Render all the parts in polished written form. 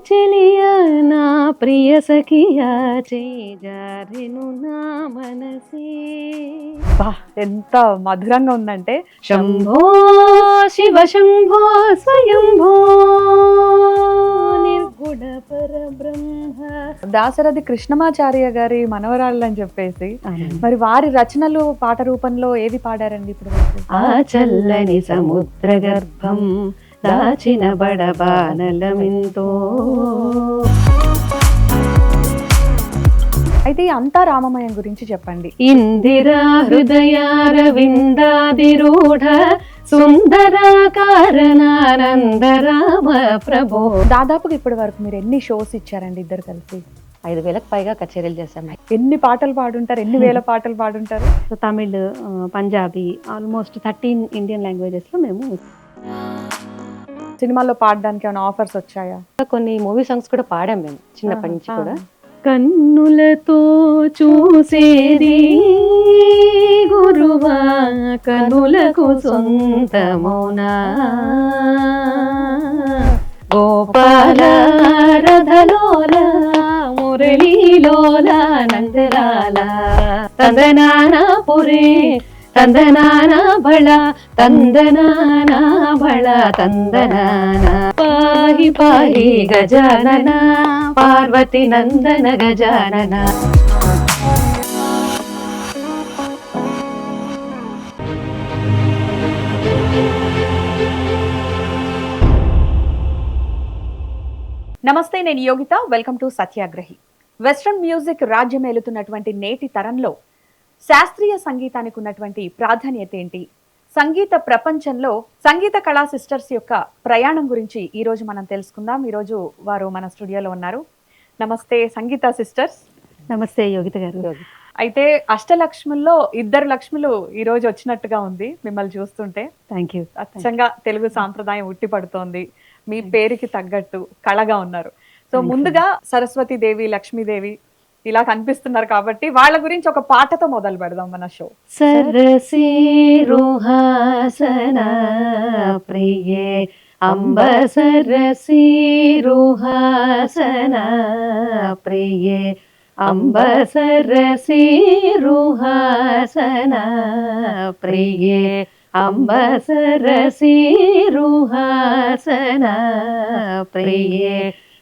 చెలియా నా ప్రియ సఖియా చేజారెను నా మనసే. బా ఎంత మధురంగా ఉందంటే శంభో శివ శంభో స్వయంభో నిర్గుణ పరబ్రహ్మ. దాశరథి కృష్ణమాచార్య గారి మనవరాళ్ళు అని చెప్పేసి మరి వారి రచనలు పాట రూపంలో ఏది పాడారండి ఇప్పుడు వరకు? ఆ చల్లని సముద్ర గర్భం దాచిన బడబానలమింతో. అయితే ఈ అంతా రామమయం గురించి చెప్పండి. ఇందిరా హృదయారవిందాదిరూఢ సుందరాకారణానంద రామ ప్రభో. దాదాపుగా ఇప్పటి వరకు మీరు ఎన్ని షోస్ ఇచ్చారండి ఇద్దరు కలిసి? 5,000కు పైగా కచేరీలు చేశాము. ఎన్ని పాటలు పాడుంటారు? ఎన్ని వేల పాటలు పాడుంటారు? So Tamil, Punjabi, almost 13 Indian లాంగ్వేజెస్లో మేము సినిమాల్లో పాడడానికి ఏమైనా ఆఫర్స్ వచ్చాయా? కొన్ని మూవీ సాంగ్స్ కూడా పాడాం మేము చిన్నప్పటి నుంచి కూడా. కన్నులతో చూసేది గురువా కనులకు సొంతమౌనా గోపాల రథలోల మురళీలోల నందలాల తందనానా పురే తందనానా బళ తందనానా బళ తందనానా పాహి పాహి గజానన పార్వతి నందన గజానన. నమస్తే, నేను Yogita. Welcome to Satyagrahi. Western music రాజ్యమేలుతున్నటువంటి నేటి తరంలో శాస్త్రీయ సంగీతానికి ఉన్నటువంటి ప్రాధాన్యత ఏంటి, సంగీత ప్రపంచంలో సంగీత కళా సిస్టర్స్ యొక్క ప్రయాణం గురించి ఈ రోజు మనం తెలుసుకుందాం. ఈరోజు వారు మన స్టూడియోలో ఉన్నారు. నమస్తే సంగీత సిస్టర్స్. నమస్తే యోగిత గారు. అయితే అష్టలక్ష్ముల్లో 2 లక్ష్ములు ఈ రోజు వచ్చినట్టుగా ఉంది మిమ్మల్ని చూస్తుంటే. Thank you. అచ్చంగా తెలుగు సాంప్రదాయం ఉట్టిపడుతోంది. మీ పేరుకి తగ్గట్టు కళగా ఉన్నారు. సో ముందుగా సరస్వతి దేవి, లక్ష్మీదేవి ఇలా కనిపిస్తున్నారు కాబట్టి వాళ్ళ గురించి ఒక పాటతో మొదలు పెడదాం మన షో. సరసీ రుహాసన ప్రియే అంబ సరసీ రుహాసన ప్రియే అంబ సరసీ రుహాసన ప్రియే అంబ సరసీ రుహాసన ప్రియే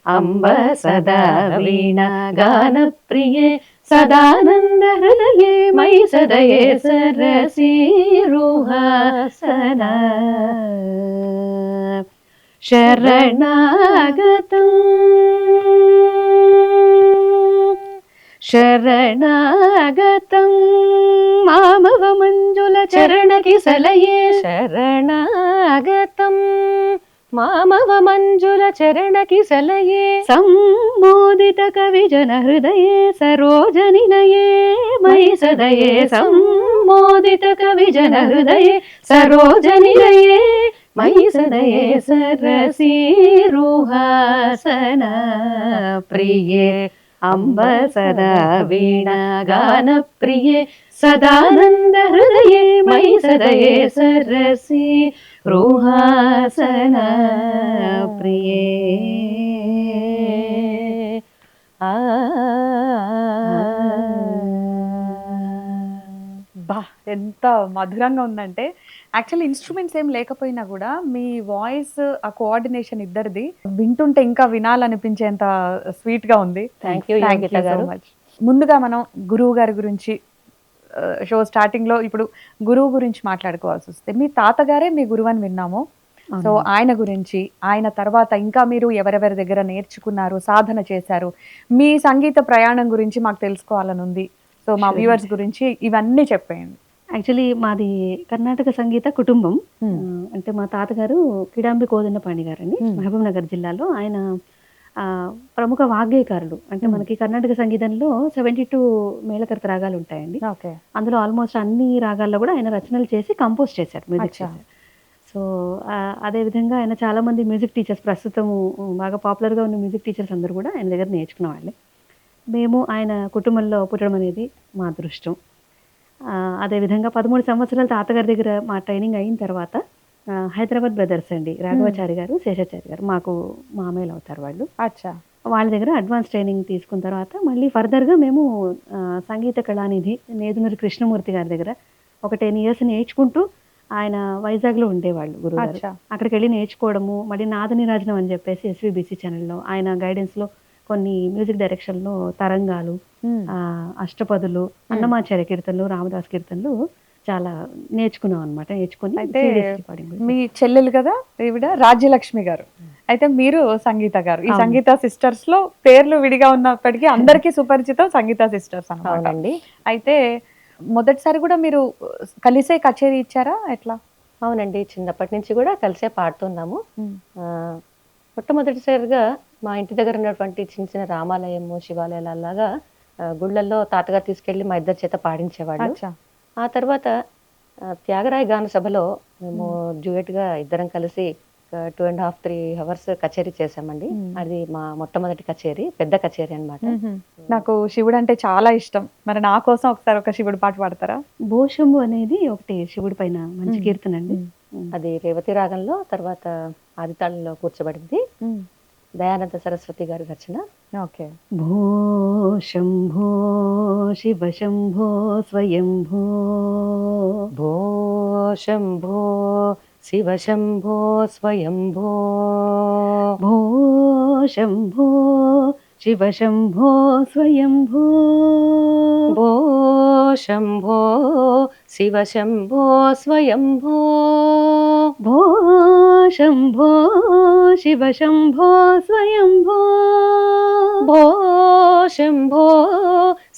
అంబ సదా వీణ గాన ప్రియే సదానంద హృదయే మై సదయే సరసీ రుహాసన శరణాగతం శరణాగతం మామవ మంజుల చరణకి సలయే శరణాగతం మామవ మంజుల చరణకి సలయే సంబోధిత కవి జన హృదయే సరోజనిలయే మై సదయే సంబోధిత కవి జన హృదయే సరోజనిలయే మై సదయే సరసీ రుహాసన ప్రియే అంబ సదా వీణ గాన ప్రియే సదానంద హృదయే మై సదయే సరసీ రుహాసన ప్రియే. బా ఎంత మధురంగా ఉందంటే యాక్చువల్లీ ఇన్స్ట్రుమెంట్స్ ఏం లేకపోయినా కూడా మీ వాయిస్, ఆ కోఆర్డినేషన్ ఇద్దరిది వింటుంటే ఇంకా వినాలనిపించేంత స్వీట్ గా ఉంది. థ్యాంక్ యూ యోగిత గారు. ముందుగా మనం గురువు గారి గురించి షో స్టార్టింగ్ లో ఇప్పుడు గురువు గురించి మాట్లాడుకోవాల్సి వస్తే, మీ తాతగారే మీ గురువు అని విన్నాము. సో ఆయన గురించి, ఆయన తర్వాత ఇంకా మీరు ఎవరెవరి దగ్గర నేర్చుకున్నారు, సాధన చేశారు, మీ సంగీత ప్రయాణం గురించి మాకు తెలుసుకోవాలని ఉంది. సో మా వ్యూవర్స్ గురించి ఇవన్నీ చెప్పేయండి. యాక్చువల్లీ మాది కర్ణాటక సంగీత కుటుంబం. అంటే మా తాతగారు కిడాంబి కోదండపాణి గారని మహబూబ్ నగర్ జిల్లాలో. ఆయన ప్రముఖ వాగ్గేయకారులు. అంటే మనకి కర్ణాటక సంగీతంలో 72 మేళకర్త రాగాలు ఉంటాయండి. అందులో ఆల్మోస్ట్ అన్ని రాగాల్లో కూడా ఆయన రచనలు చేసి కంపోజ్ చేశారు, మ్యూజిక్ చేశారు. సో అదేవిధంగా ఆయన చాలామంది మ్యూజిక్ టీచర్స్, ప్రస్తుతం బాగా పాపులర్గా ఉన్న మ్యూజిక్ టీచర్స్ అందరూ కూడా ఆయన దగ్గర నేర్చుకున్న వాళ్ళే. మేము ఆయన కుటుంబంలో పుట్టడం అనేది మా అదృష్టం. అదేవిధంగా 13 సంవత్సరాల తాతగారి దగ్గర మా ట్రైనింగ్ అయిన తర్వాత హైదరాబాద్ బ్రదర్స్ అండి. రాఘవాచారి గారు, శేషాచారి గారు మాకు మామయ్యలు అవుతారు వాళ్ళు. అచ్చా. వాళ్ళ దగ్గర అడ్వాన్స్ ట్రైనింగ్ తీసుకున్న తర్వాత మళ్ళీ ఫర్దర్‌గా మేము సంగీత కళానిధి నేదునూరి కృష్ణమూర్తి గారి దగ్గర ఒక 10 ఇయర్స్ నేర్చుకుంటూ ఆయన వైజాగ్‌లో ఉండేవాళ్ళు గురువుగారు. అచ్చా. అక్కడికెళ్ళి నేర్చుకోవడము, మళ్ళీ నాద నీరాజనం అని చెప్పేసి ఎస్‌వీబీసీ ఛానెల్‌లో ఆయన గైడెన్స్‌లో కొన్ని మ్యూజిక్ డైరెక్షన్‌లో తరంగాలు, అష్టపదులు, అన్నమాచార్య కీర్తనలు, రామదాస్ కీర్తనలు చాలా నేర్చుకున్నాం అనమాట. నేర్చుకొని అయితే సీడీస్ రికార్డింగ్. మీ చెల్లెలు కదా ఈవిడ రాజ్యలక్ష్మి గారు, అయితే మీరు సంగీత గారు. ఈ అవును. సంగీత సిస్టర్స్ లో పేర్లు విడిగా ఉన్నప్పటికీ అందరికీ సుపరిచితం సంగీత సిస్టర్స్ అన్నమాట. అవునండి. అయితే మొదటిసారి కూడా మీరు కలిసే కచేరీ ఇచ్చారా ఎట్లా? అవునండి. చిన్నప్పటి నుంచి కూడా కలిసే పాడుతున్నాము. మొట్టమొదటిసారిగా మా ఇంటి దగ్గర ఉన్నటువంటి చిన్న చిన్న రామాలయము, శివాలయాలు అలాగా గుళ్ళల్లో తాతగారు తీసుకెళ్ళి మా ఇద్దరి చేత పాడించేవాళ్ళు. అచ్చా. ఆ తర్వాత త్యాగరాయ గాన సభలో మేము డ్యూయట్‌గా ఇద్దరం కలిసి 2.5, 3 అవర్స్ కచేరీ చేశామండి. అది మా మొట్టమొదటి కచేరీ, పెద్ద కచేరీ అన్నమాట. నాకు శివుడు అంటే చాలా ఇష్టం. మరి నా కోసం ఒకసారి ఒక శివుడు పాట పాడతారా? భోషము అనేది ఒకటి శివుడి పైన మంచి కీర్తన అండి. అది రేవతి రాగంలో, తర్వాత ఆదితాళంలో కూర్చోబడింది. దయానంద సరస్వతి గారి రచన. ఓకే. భో శంభో శివ శంభో స్వయంభో భో శంభో శివ శంభో స్వయంభో భో శంభో శివ శంభో స్వయంభో భో శంభో శివ శంభో స్వయంభో భో శంభో శివ శంభో స్వయంభో భో శంభో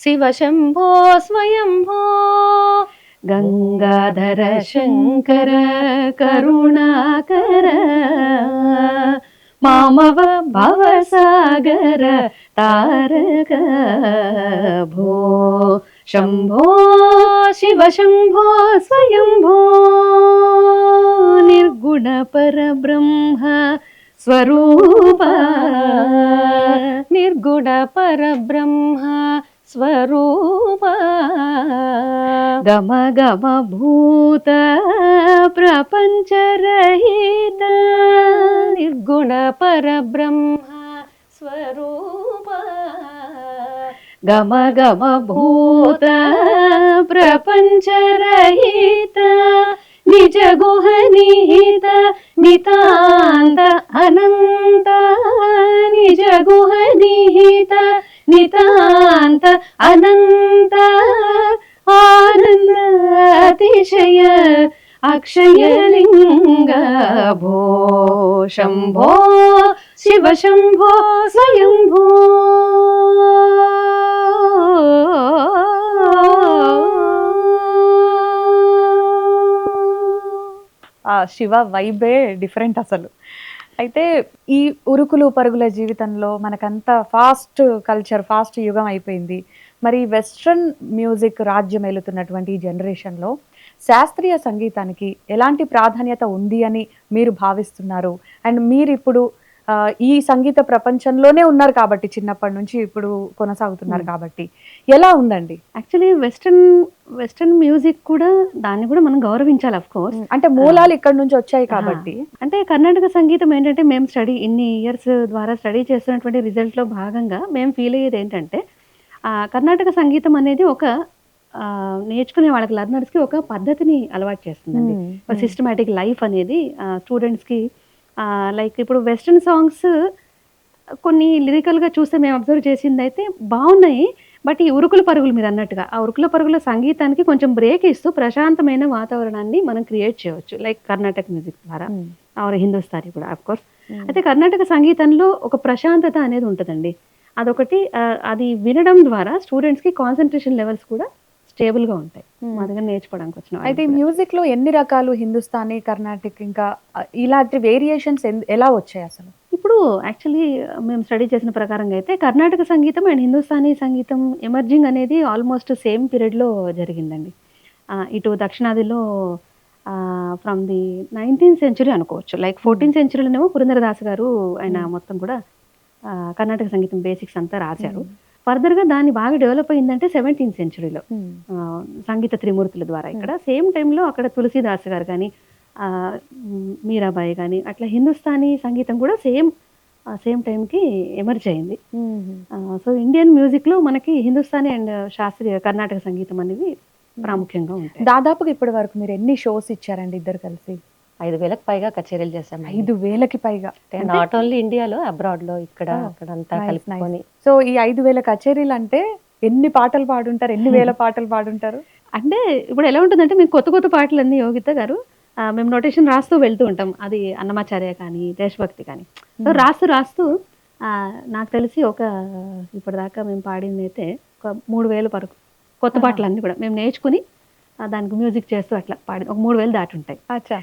శివ శంభో స్వయంభో గంగాధర శంకర కరుణాకర మామవ భవసాగర తారక భో శంభో శివ శంభో స్వయంభో నిర్గుణ పరబ్రహ్మ స్వరూప నిర్గుణ పరబ్రహ్మ స్వరూప గమ గమ భూత ప్రపంచరహిత నిర్గుణ పరబ్రహ్మ స్వరూప గమ గమ భూత ప్రపంచరహిత నిజ గుహ నిహిత నితాంత అనంత నిజ గుహ నిహిత నితాంత అనంత ఆనంద అతిశయ అక్షయలింగ భో శంభో శివ శంభో స్వయంభో ఆ శివ వైబే డిఫరెంట్ అసలు. అయితే ఈ ఉరుకులు పరుగుల జీవితంలో మనకంతా ఫాస్ట్ కల్చర్, ఫాస్ట్ యుగం అయిపోయింది. మరి వెస్ట్రన్ మ్యూజిక్ రాజ్యం ఏలుతున్నటువంటి ఈ జనరేషన్లో శాస్త్రీయ సంగీతానికి ఎలాంటి ప్రాధాన్యత ఉంది అని మీరు భావిస్తున్నారు? అండ్ మీరు ఇప్పుడు ఈ సంగీత ప్రపంచంలోనే ఉన్నారు కాబట్టి, చిన్నప్పటి నుంచి ఇప్పుడు కొనసాగుతున్నారు కాబట్టి ఎలా ఉందండి? యాక్చువల్లీ వెస్టర్న్ మ్యూజిక్ కూడా దాన్ని కూడా మనం గౌరవించాలి అఫ్ కోర్స్. అంటే మూలాలు ఇక్కడ నుంచి వచ్చాయి కాబట్టి. అంటే కర్ణాటక సంగీతం ఏంటంటే మేము ఇన్ని ఇయర్స్ ద్వారా స్టడీ చేస్తున్నటువంటి రిజల్ట్లో భాగంగా మేము ఫీల్ అయ్యేది ఏంటంటే కర్ణాటక సంగీతం అనేది ఒక నేర్చుకునే వాళ్ళకి లర్నర్స్కి ఒక పద్ధతిని అలవాటు చేస్తుందండి. ఒక సిస్టమేటిక్ లైఫ్ అనేది స్టూడెంట్స్కి లైక్ ఇప్పుడు వెస్ట్రన్ సాంగ్స్ కొన్ని లిరికల్గా చూస్తే మేము అబ్జర్వ్ చేసింది అయితే బాగున్నాయి. బట్ ఈ ఉరుకుల పరుగులు మీరు అన్నట్టుగా ఆ ఉరుకుల పరుగుల సంగీతానికి కొంచెం బ్రేక్ ఇస్తూ ప్రశాంతమైన వాతావరణాన్ని మనం క్రియేట్ చేయవచ్చు, లైక్ కర్ణాటక మ్యూజిక్ ద్వారా ఆర్ హిందుస్థానీ కూడా ఆఫ్ కోర్స్. అయితే కర్ణాటక సంగీతంలో ఒక ప్రశాంతత అనేది ఉంటుందండి. అదొకటి, అది వినడం ద్వారా స్టూడెంట్స్కి కాన్సన్ట్రేషన్ లెవెల్స్ కూడా స్టేబుల్గా ఉంటాయి. మా దగ్గర నేర్చుకోవడానికి వచ్చిన అయితే మ్యూజిక్ లో ఎన్ని రకాలు, హిందుస్థానీ, కర్ణాటిక్, ఇంకా ఇలాంటి వేరియేషన్స్ ఎలా వచ్చాయి అసలు? ఇప్పుడు యాక్చువల్లీ మేము స్టడీ చేసిన ప్రకారంగా అయితే కర్ణాటక సంగీతం అండ్ హిందుస్థానీ సంగీతం ఎమర్జింగ్ అనేది ఆల్మోస్ట్ సేమ్ పీరియడ్లో జరిగిందండి. ఇటు దక్షిణాదిలో ఫ్రమ్ ది 19th century అనుకోవచ్చు. లైక్ 14th centuryలోనేమో పురంధరదాస్ గారు ఆయన మొత్తం కూడా కర్ణాటక సంగీతం బేసిక్స్ అంతా రాశారు. ఫర్దర్గా దాన్ని బాగా డెవలప్ అయిందంటే 17th centuryలో సంగీత త్రిమూర్తుల ద్వారా. ఇక్కడ సేమ్ టైంలో అక్కడ తులసీదాస్ గారు కానీ మీరాబాయి కానీ అట్లా హిందుస్థానీ సంగీతం కూడా సేమ్ టైంకి ఎమర్జ్ అయింది. సో ఇండియన్ మ్యూజిక్లో మనకి హిందుస్థానీ అండ్ శాస్త్రీయ కర్ణాటక సంగీతం అనేవి ప్రాముఖ్యంగా ఉంటాయి. దాదాపుగా ఇప్పటి వరకు మీరు ఎన్ని షోస్ ఇచ్చారండి ఇద్దరు కలిసి? 5,000కి పైగా కచేరీలు చేసాం. 5,000కి పైగా, నాట్ ఓన్లీ ఇండియాలో, అబ్రాడ్ లో, ఇక్కడ అక్కడంతా కలుపుకొని. సో ఈ 5,000 కచేరీలు అంటే ఎన్ని పాటలు పాడుంటారు, ఎన్ని వేల పాటలు పాడుంటారు? అంటే ఇప్పుడు ఎలా ఉంటుందంటే మీకు కొత్త కొత్త పాటలు అన్నీ యోగిత గారు మేము నోటేషన్ రాస్తూ వెళ్తూ ఉంటాం. అది అన్నమాచార్య కానీ దేశభక్తి కానీ సో రాస్తూ నాకు తెలిసి ఇప్పటిదాకా మేము పాడింది అయితే ఒక 3,000 వరకు కొత్త పాటలు అన్నీ కూడా మేము నేర్చుకుని దానికి మ్యూజిక్ చేస్తూ అట్లా పాడి ఒక 3,000 దాటి ఉంటాయి. అచ్చా.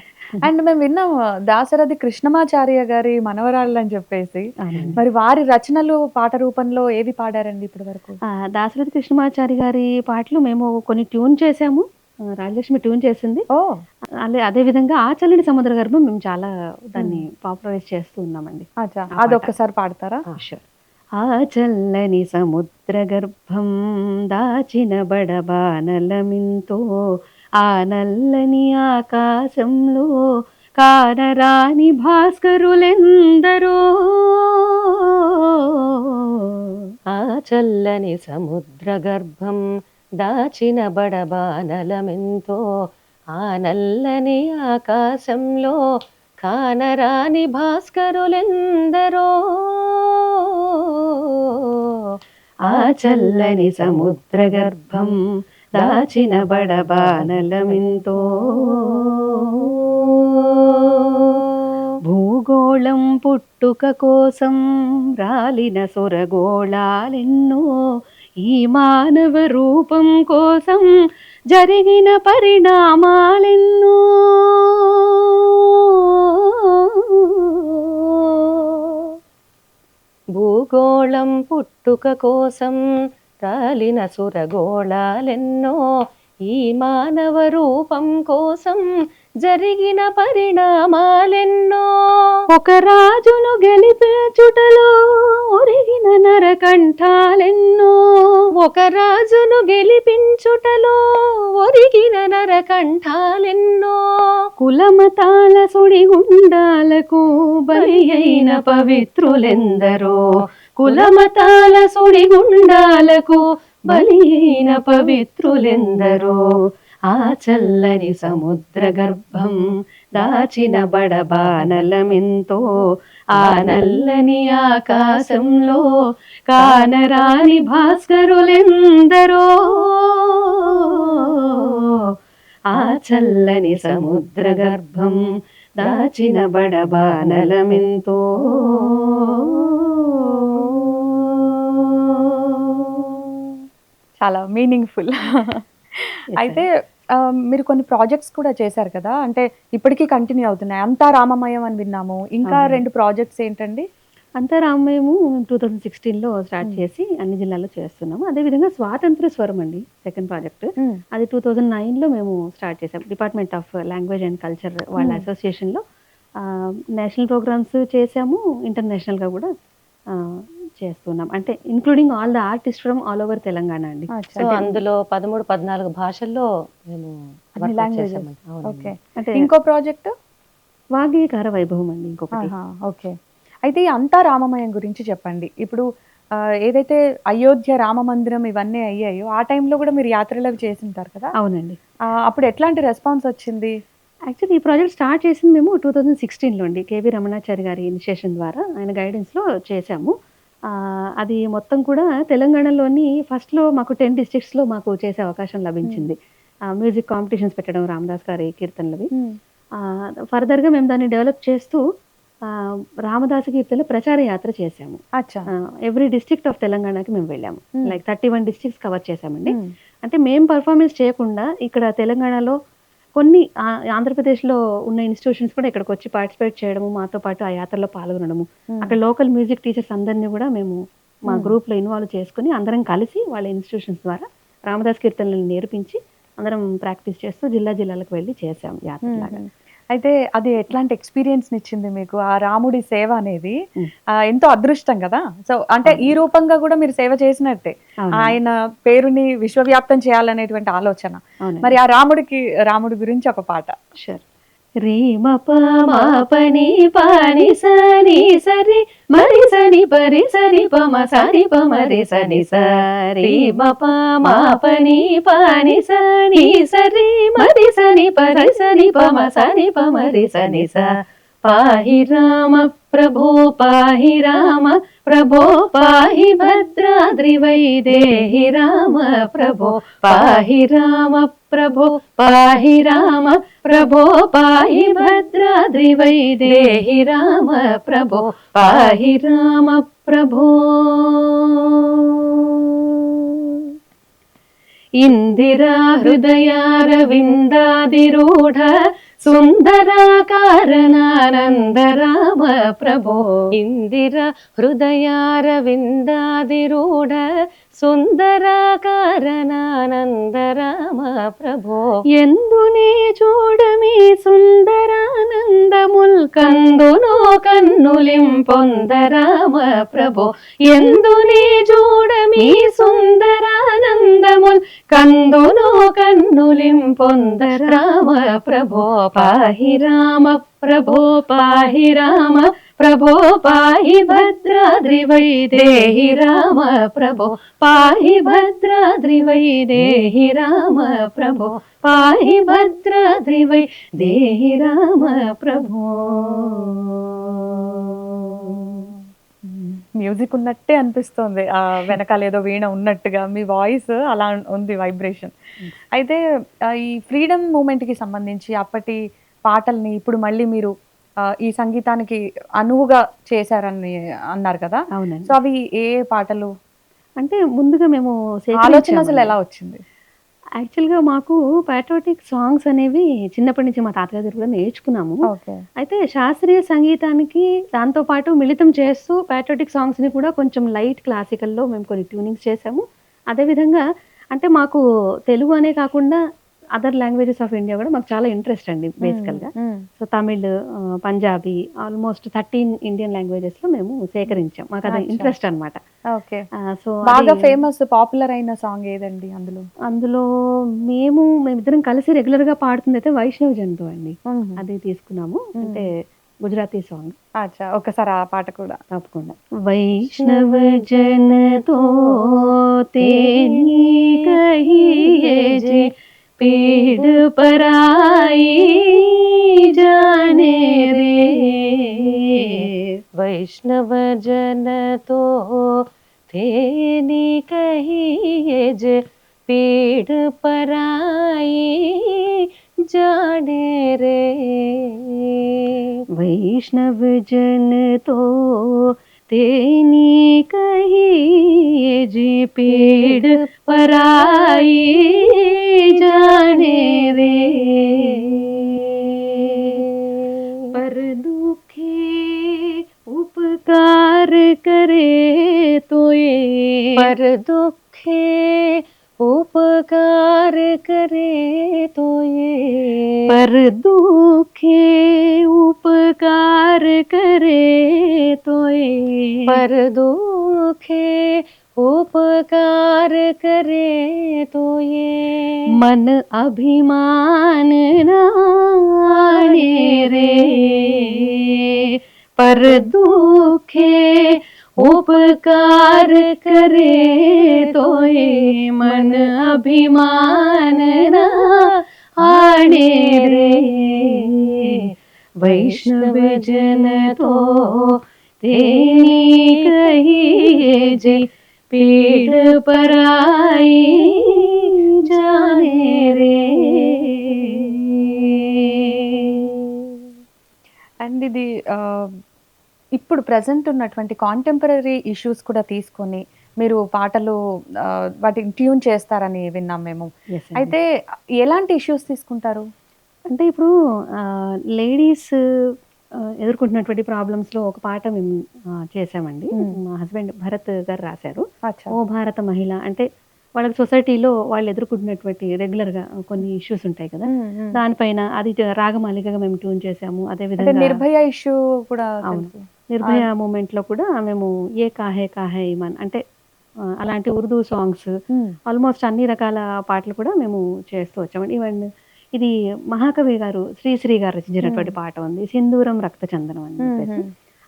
అండ్ మేము విన్నాం దాశరథి కృష్ణమాచార్య గారి మనవరాళ్ళు అని చెప్పేసి, మరి వారి రచనలు పాట రూపంలో ఏవి పాడారండి ఇప్పటి వరకు? దాశరథి కృష్ణమాచారి గారి పాటలు మేము కొన్ని ట్యూన్ చేసాము, రాజలక్ష్మి ట్యూన్ చేసింది. అదే విధంగా ఆ చల్లని సముద్ర గర్భం మేము చాలా దాన్ని పాపులరైజ్ చేస్తూ ఉన్నామండి. అదొక్కసారి పాడతారా? షూర్. ఆ చల్లని సముద్ర గర్భం దాచిన బడబానలమింతో, ఆ నల్లని ఆకాశంలో కానరాని భాస్కరులెందరో, ఆ చల్లని సముద్ర గర్భం దాచిన బడబానలమెంతో, ఆ నల్లని ఆకాశంలో కానరాని భాస్కరులెందరో, ఆ చల్లని సముద్ర గర్భం దాచిన బడబానలమింతో, భూగోళం పుట్టుక కోసం రాలిన సొరగోళాలెన్నో, ఈ మానవ రూపం కోసం జరిగిన పరిణామాలెన్నో, భూగోళం పుట్టుక కోసం రాలిన సురగోళాలెన్నో, ఈ మానవ రూపం కోసం జరిగిన పరిణామాలెన్నో, ఒక రాజును గెలిపించుటలో ఒరిగిన నరకంఠాలెన్నో, ఒక రాజును గెలిపించుటలో ఒరిగిన నరకంఠాలెన్నో, కులమతాల సుడిగుండాలకు బలి అయిన పవిత్రులెందరో, కులమతాల సుడిగుండాలకు బలి అయిన పవిత్రులెందరో, ఆ చల్లని సముద్ర గర్భం దాచిన బడబానలమెంతో, ఆ నల్లని ఆకాశంలో కానరాని భాస్కరులెందరో, ఆ చల్లని సముద్ర గర్భం దాచిన బడబానలమెంతో. చాలా మీనింగ్ఫుల్. అయితే మీరు కొన్ని ప్రాజెక్ట్స్ కూడా చేశారు కదా, అంటే ఇప్పటికీ కంటిన్యూ అవుతున్నాయి. అంతా రామమయం అని విన్నాము, ఇంకా 2 ప్రాజెక్ట్స్ ఏంటండి? అంతా రామమయము 2016లో స్టార్ట్ చేసి అన్ని జిల్లాల్లో చేస్తున్నాము. అదేవిధంగా స్వాతంత్ర స్వరం అండి సెకండ్ ప్రాజెక్ట్, అది 2009లో మేము స్టార్ట్ చేసాం. Department of language and culture వాళ్ళ అసోసియేషన్లో నేషనల్ ప్రోగ్రామ్స్ చేసాము, ఇంటర్నేషనల్గా కూడా చేస్తున్నాం. అంటే including all the artist from all over Telangana అండి. సో అందులో 13-14 భాషల్లో మేము ఓకే. అంటే ఇంకో ప్రాజెక్ట్ వాగ్గేయకార వైభవం అండి ఇంకొకటి. ఓకే. అయితే ఈ అంతా రామమయం గురించి చెప్పండి. ఇప్పుడు ఏదైతే అయోధ్య రామ మందిరం ఇవన్నీ అయ్యాయో ఆ టైంలో కూడా మీరు యాత్రలు చేసి ఉంటారు కదా? అవునండి. అప్పుడు ఎట్లాంటి రెస్పాన్స్ వచ్చింది? యాక్చువల్లీ ఈ ప్రాజెక్ట్ స్టార్ట్ చేసింది మేము 2016లో అండి. కేవీ రమణాచారి గారి ఇనిషియేషన్ ద్వారా ఆయన గైడెన్స్లో చేశాము. అది మొత్తం కూడా తెలంగాణలోని ఫస్ట్లో మాకు 10 డిస్ట్రిక్ట్స్లో మాకు చేసే అవకాశం లభించింది. మ్యూజిక్ కాంపిటీషన్స్ పెట్టడం, రామదాస్ గారి కీర్తనలవి. ఫర్దర్గా మేము దాన్ని డెవలప్ చేస్తూ రామదాసు కీర్తనల ప్రచార యాత్ర చేశాము. ఎవ్రీ డిస్ట్రిక్ట్ ఆఫ్ తెలంగాణకి మేము వెళ్ళాము. లైక్ 31 డిస్ట్రిక్ట్స్ కవర్ చేశామండి. అంటే మేము పర్ఫార్మెన్స్ చేయకుండా ఇక్కడ తెలంగాణలో కొన్ని ఆంధ్రప్రదేశ్లో ఉన్న ఇన్స్టిట్యూషన్స్ కూడా ఇక్కడికి వచ్చి పార్టిసిపేట్ చేయడము, మాతో పాటు ఆ యాత్రలో పాల్గొనడము, అక్కడ లోకల్ మ్యూజిక్ టీచర్స్ అందరినీ కూడా మేము మా గ్రూప్లో ఇన్వాల్వ్ చేసుకుని అందరం కలిసి వాళ్ళ ఇన్స్టిట్యూషన్స్ ద్వారా రామదాస్ కీర్తనలను నేర్పించి అందరం ప్రాక్టీస్ చేస్తూ జిల్లాలకు వెళ్ళి చేసాం యాత్రలాగా. అయితే అది ఎట్లాంటి ఎక్స్పీరియన్స్ ఇచ్చింది మీకు? ఆ రాముడి సేవ అనేది ఎంతో అదృష్టం కదా. సో అంటే ఈ రూపంగా కూడా మీరు సేవ చేసినట్టే, ఆయన పేరుని విశ్వవ్యాప్తం చేయాలనేటువంటి ఆలోచన. మరి ఆ రాముడి గురించి ఒక పాట. షూర్. రీ మ ప మా పని పాని సని సరి మరి సని పరి సరి ప మ సని ప మరి సని సరి మ ప మా పని పాని సని సరి మరి సని పరి సని ప మ సని ప మరి సని స పాహి రామ ప్రభో పాహి రామ ప్రభో పాహి భద్రాద్రి వైదేహి రామ ప్రభో పాహి రామ ప్రభో పాహి రామ ప్రభో పాహి భద్రాద్రి వైదేహి రామ ప్రభో పాహి రామ ప్రభో ఇందిరా హృదయారవిందాదిరూఢ సుందరాకారణానంద రామ ప్రభో ఇందిరా హృదయారవిందాదిరూఢ సుందరాకారణానంద రామ ప్రభో ఎందునే చూడమి సుందరానందముల్ కందునో కన్నులిం పొంద రామ ప్రభో ఎందునే చూడమి సుందరానందముల్ కందునో కన్నులిం పొంద రామ ప్రభో పాహి రామ ప్రభో పాహి రామ ప్రభో పాహి భద్రాద్రి వైదేహి రామ ప్రభో పాహి భద్రాద్రి వైదేహి రామ ప్రభో పాహి భద్రాద్రి వైదేహి రామ ప్రభో. మ్యూజిక్ ఉన్నట్టే అనిపిస్తుంది, ఆ వెనకాల ఏదో వీణ ఉన్నట్టుగా మీ వాయిస్ అలా ఉంది, వైబ్రేషన్. అయితే ఈ ఫ్రీడమ్ మూమెంట్కి సంబంధించి అప్పటి పాటల్ని ఇప్పుడు మళ్ళీ మీరు ఈ సంగీతానికి అనువుగా చేశారని అన్నారు కదా. అవునండి. సో అవి ఏ పాటలు అంటే ముందుగా మేము ఆలోచన అసలు ఎలా వచ్చింది? యాక్చువల్గా మాకు పాట్రియాటిక్ సాంగ్స్ అనేవి చిన్నప్పటి నుంచి మా తాతగారి దగ్గర కూడా నేర్చుకున్నాము. అయితే శాస్త్రీయ సంగీతానికి దాంతో పాటు మిళితం చేస్తూ పాట్రియాటిక్ సాంగ్స్ని కూడా కొంచెం లైట్ క్లాసికల్లో మేము కొన్ని ట్యూనింగ్స్ చేసాము. అదేవిధంగా అంటే మాకు తెలుగు అనే కాకుండా అదర్ లాంగ్వేజెస్ ఆఫ్ ఇండియా కూడా మాకు చాలా ఇంట్రెస్ట్ అండి బేసికల్గా. So Tamil, Punjabi, almost 13 Indian languages లో మేము సేకరించాం. మాకు అది ఇంట్రెస్ట్ అనమాట. సో బాగా ఫేమస్ పాపులర్ అయిన సాంగ్ ఏదండి అందులో? అందులో మేమిద్దరం కలిసి రెగ్యులర్ గా పాడుతుంది అయితే వైష్ణవ్ జన్తో అండి, అది తీసుకున్నాము. అంటే గుజరాతీ సాంగ్. అచ్చా, ఒకసారి ఆ పాట కూడా తప్పకుండా. వైష్ణవ జనతో తేని కహియే జే पीड़ पराई जाने रे वैष्णव जन तो तेनी कहिए जे पीड़ पराई जाने रे वैष्णव जन तो तेनी कहिए जे पीड़ पराई जाने रे पर दुखे उपकार करे तो ये पर दुखे उपकार करे तो ये पर दुखे उपकार करे तो ये पर दुखे उपकार करे तो ये मन अभिमान नाने रे पर दुखे उपकार करे तो ये मन अभिमान ना आने रे वैष्णव जन तो तेनी कहिए जे पीड़ पराई जाने रे. అండ్ ఇది ఇప్పుడు ప్రజెంట్ ఉన్నటువంటి కాంటెంపరీ ఇష్యూస్ కూడా తీసుకొని మీరు పాటలు వాటిని ట్యూన్ చేస్తారని విన్నాం మేము. అయితే ఎలాంటి ఇష్యూస్ తీసుకుంటారు? అంటే ఇప్పుడు లేడీస్ ఎదుర్కొంటున్నటువంటి ప్రాబ్లమ్స్లో ఒక పాట మేము చేసామండి. మా హస్బెండ్ భరత్ గారు రాశారు. ఓ భారత మహిళ అంటే వాళ్ళకి సొసైటీలో వాళ్ళు ఎదుర్కొంటున్నటువంటి రెగ్యులర్గా కొన్ని ఇష్యూస్ ఉంటాయి కదా, దానిపైన అది రాగమాలికగా మేము ట్యూన్ చేసాము. అదేవిధంగా నిర్భయ ఇష్యూ కూడా, నిర్భయ మూమెంట్లో కూడా మేము ఏ కాహే కాహే ఇమాన్ అంటే అలాంటి ఉర్దూ సాంగ్స్ ఆల్మోస్ట్ అన్ని రకాల పాటలు కూడా మేము చేస్తూ వచ్చామండి. ఈవెన్ ఇది మహాకవి గారు శ్రీశ్రీ గారు రచించినటువంటి పాట ఉంది, సింధూరం రక్త చందనం అని చెప్పేసి.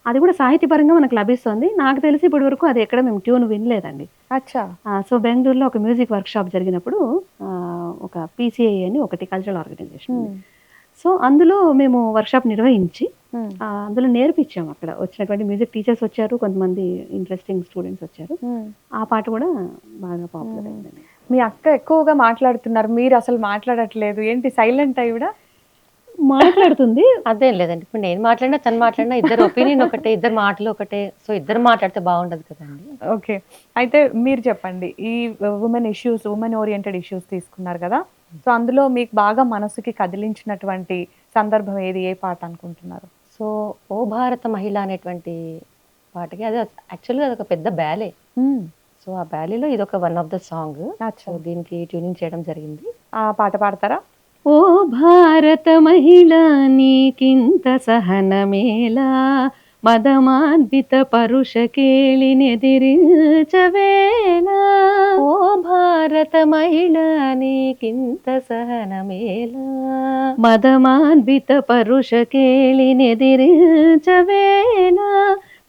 అది కూడా సాహిత్యపరంగా మనకు లభిస్తుంది. నాకు తెలిసి ఇప్పటి వరకు అది ఎక్కడ మేము ట్యూన్ వినలేదండి. అచ్చా. సో బెంగళూరులో ఒక మ్యూజిక్ వర్క్ షాప్ జరిగినప్పుడు ఒక PCI అని ఒకటి కల్చరల్ ఆర్గనైజేషన్ ఉంది. సో అందులో మేము వర్క్షాప్ నిర్వహించి అందులో నేర్పించాము. అక్కడ వచ్చినటువంటి మ్యూజిక్ టీచర్స్ వచ్చారు, కొంతమంది ఇంట్రెస్టింగ్ స్టూడెంట్స్ వచ్చారు. ఆ పాట కూడా బాగా పాపులర్ అయిందండి. మీ అక్క ఎక్కువగా మాట్లాడుతున్నారు, మీరు అసలు మాట్లాడట్లేదు ఏంటి, సైలెంట్ అయ్యి కూడా? మాట్లాడుతుంది. అదేం లేదండి, ఇప్పుడు నేను మాట్లాడినా తను మాట్లాడినా ఇద్దరు ఒపీనియన్ ఒకటే, ఇద్దరు మాటలు ఒకటే. సో ఇద్దరు మాట్లాడితే బాగుండదు కదండి. ఓకే, అయితే మీరు చెప్పండి, ఈ ఉమెన్ ఓరియంటెడ్ ఇష్యూస్ తీసుకున్నారు కదా, సో అందులో మీకు బాగా మనసుకి కదిలించినటువంటి సందర్భం ఏది, ఏ పాట అనుకుంటున్నారు? సో ఓ భారత మహిళ అనేటువంటి పాటకి, అది యాక్చువల్గా అది ఒక పెద్ద బ్యాలే. సో ఆ బ్యాలీలో ఇది ఒక one of the song. So దీనికి ట్యూనింగ్ చేయడం జరిగింది. ఆ పాట పాడతారా? ఓ భారత మహిళ నీకింత సహనమేలా, మదమాన్విత పరుష కేళినెదిరించవేలా. ఓ భారత మహిళ నీకింత సహనమేలా, మదమాన్విత పరుష కేళినెదిరించవేలా.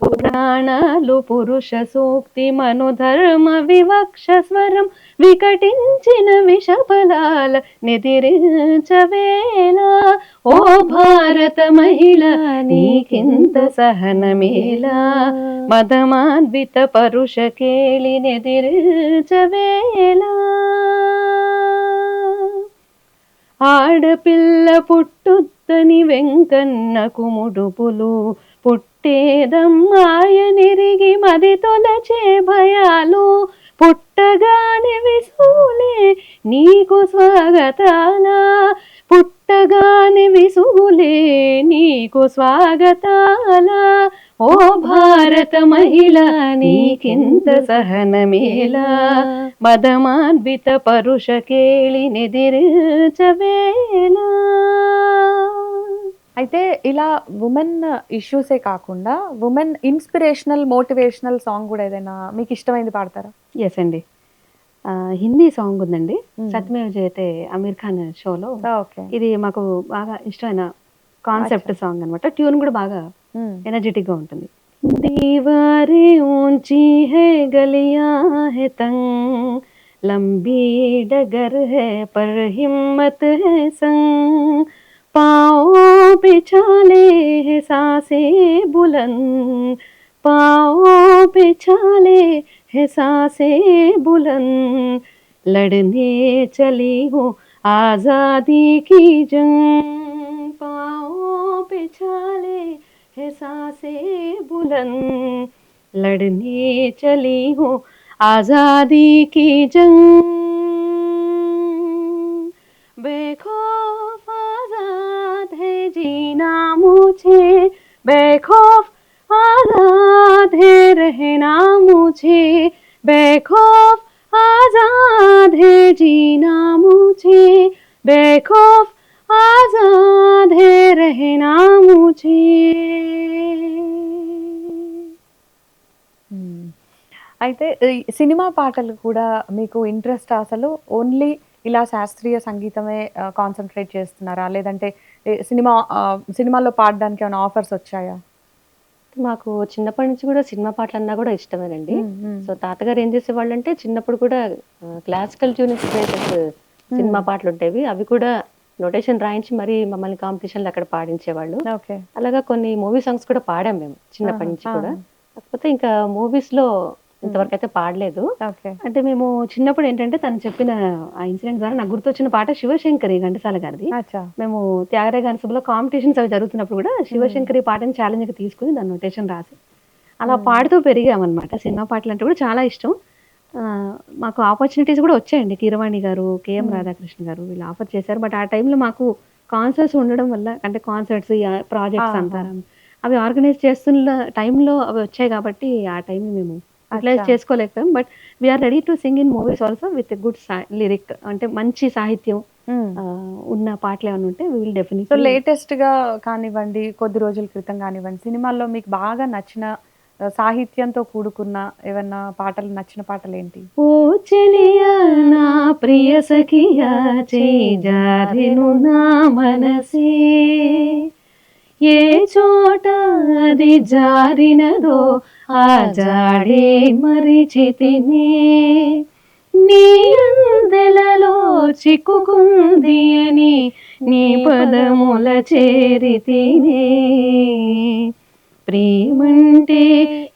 పురాణాలు పురుష సూక్తి మనోధర్మ వివక్ష స్వరం వికటించిన విషఫలాల నిదిరించవేలా. ఓ భారత మహిళ నీకింత సహనమేలా, మదమాన్విత పరుష కేళినెదిరించవేలా. ఆడపిల్ల పుట్టుద్దని వెంకన్నకు ముడుపులు, పుట్టేదమ్మాయనిరిగి మది తొలచే భయాలు, పుట్టగానే విసులే నీకు స్వాగతాల, పుట్టగానే విసులే నీకు స్వాగతాల. ఓ భారత మహిళ నీకింత సహనమేలా, మదమాన్విత పరుష కేళినెదిరించవేలా. అయితే ఇలా ఉమెన్ ఇష్యూసే కాకుండా ఉమెన్ ఇన్స్పిరేషనల్ మోటివేషనల్ సాంగ్ కూడా ఏదైనా మీకు ఇష్టమైంది పాడతారా? ఎస్ అండి, హిందీ సాంగ్ ఉందండి, సత్యమేవ జయతే అమీర్ ఖాన్ షోలో. ఇది మాకు బాగా ఇష్టమైన కాన్సెప్ట్ సాంగ్ అనమాట. ట్యూన్ కూడా బాగా ఎనర్జెటిక్ గా ఉంటుంది. దీవారే ఊంచి హై గలియా హై తంగ్, లంబీ డగర్ హై పర్ హిమ్మత్ హై సంగ్, पाँव पे छाले है सांसे बुलंद, पाँव पे छाले है सांसे बुलंद, लड़ने चली हूँ आजादी की जंग, पाँव पे छाले है सांसे बुलंद, लड़ने चली हूँ आजादी की जंग, बेखौफ आजाद है जीना मुझे, बेखौफ आजाद है रहना मुझे, बेखौफ आजाद है जीना मुझे, बेखौफ आजाद है रहना मुझे. అయితే సినిమా పాటలు కూడా మీకు ఇంట్రెస్ట్ అసలు ఓన్లీ ఇలా శాస్త్రీయ సంగీతమే కాన్సన్ట్రేట్ చేస్తున్నారా, లేదంటే సినిమాలో పాడడానికి ఏమైనా ఆఫర్స్ వచ్చాయా? మాకు చిన్నప్పటి నుంచి కూడా సినిమా పాటలు అన్నా కూడా ఇష్టమేనండి. సో తాతగారు ఏం చేసేవాళ్ళు అంటే చిన్నప్పుడు కూడా క్లాసికల్ ట్యూనింగ్ సినిమా పాటలు ఉండేవి, అవి కూడా నోటేషన్ రాయించి మరి మమ్మల్ని కాంపిటీషన్లు అక్కడ పాడించేవాళ్ళు. అలాగా కొన్ని మూవీ సాంగ్స్ కూడా పాడాం మేము చిన్నప్పటి నుంచి కూడా. కాకపోతే ఇంకా మూవీస్ లో ఇంతవరకు అయితే పాడలేదు. అంటే మేము చిన్నప్పుడు ఏంటంటే తను చెప్పిన ఆ ఇన్సిడెంట్ ద్వారా నాకు గుర్తొచ్చిన పాట శివశంకరి ఘంటసాల గారిది. మేము త్యాగరాయ గాన సభలో కాంపిటీషన్స్ అవి జరుగుతున్నప్పుడు కూడా శివశంకరి పాటని ఛాలెంజ్ గా తీసుకుని దాని నోటేషన్ రాసి అలా పాడుతూ పెరిగామన్నమాట. సినిమా పాటలు అంటే కూడా చాలా ఇష్టం. మాకు ఆపర్చునిటీస్ కూడా వచ్చాయండి. కీరవాణి గారు, KM రాధాకృష్ణ గారు వీళ్ళు ఆఫర్ చేశారు. బట్ ఆ టైంలో మాకు కాన్సర్ట్స్ ఉండడం వల్ల, అంటే కాన్సర్ట్స్ ప్రాజెక్ట్స్ అంతా అవి ఆర్గనైజ్ చేస్తున్న టైంలో అవి వచ్చాయి కాబట్టి ఆ టైం మేము యూటిలైజ్ చేసుకోలేకపోయాం. But we're ready to sing in movies also with good lyric, అంటే మంచి సాహిత్యం ఉన్న పాటలు ఏమైనా ఉంటే వి విల్ డెఫినెట్లీ. లేటెస్ట్ గా కానివ్వండి, కొద్ది రోజుల క్రితం కానివ్వండి, సినిమాల్లో మీకు బాగా నచ్చిన సాహిత్యంతో కూడుకున్న ఏమన్నా పాటలు, నచ్చిన పాటలు ఏంటి? ఓ చెలియా నా ప్రియ సఖియా చేయి జారెను నా మనసే, ఏ చోట అది జారినదో ఆ జాడే మరిచితినే, నీ అందెలలో చిక్కుకుంది అని నీ పదముల చేరితినే, ప్రేమంటే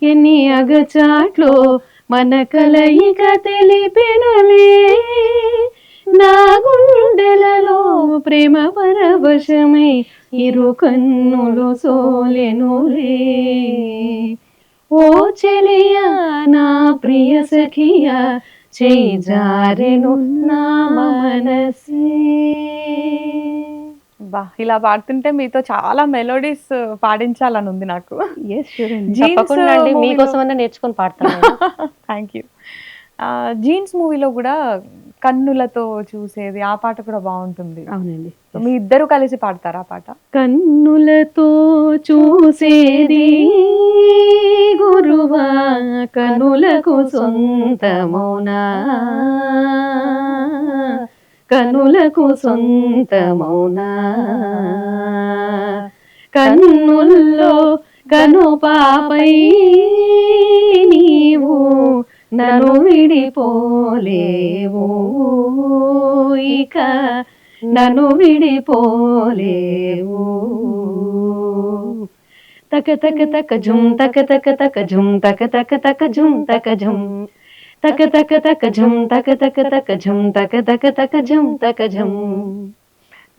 ఎన్ని అగచాట్లో మన కలయిక తెలిపెనులే, నా గుండెలలో ప్రేమ పరవశమై ఇరు కన్నులు సోలెనులే, ఓ చెలియా నా ప్రియ సఖియా చేయి జారెను నా మనసే. బా, ఇలా పాడుతుంటే మీతో చాలా మెలోడీస్ పాడించాలని ఉంది నాకు. తప్పకుండా అండి, మీకోసమన్నా నేర్చుకొని పాడతాను. Thank you. జీన్స్ మూవీలో కూడా కన్నులతో చూసేది ఆ పాట కూడా బాగుంటుంది. అవునండి. మీ ఇద్దరు కలిసి పాడతారా ఆ పాట? కన్నులతో చూసేది గురువా కనులకు సొంతమౌనా, కనులకు సొంతమౌనా, కన్నుల్లో కను పాపై నీవు నన్ను విడిపోలేవు, ఇక నన్ను విడిపోలేవు, తక తక తక జుమ్ తక తక తక జుమ్ తక తక తక జుమ్ తక జుమ్ తక తక తక జుమ్ తక తక తక జుమ్ తక తక తక జుమ్ తక జుమ్.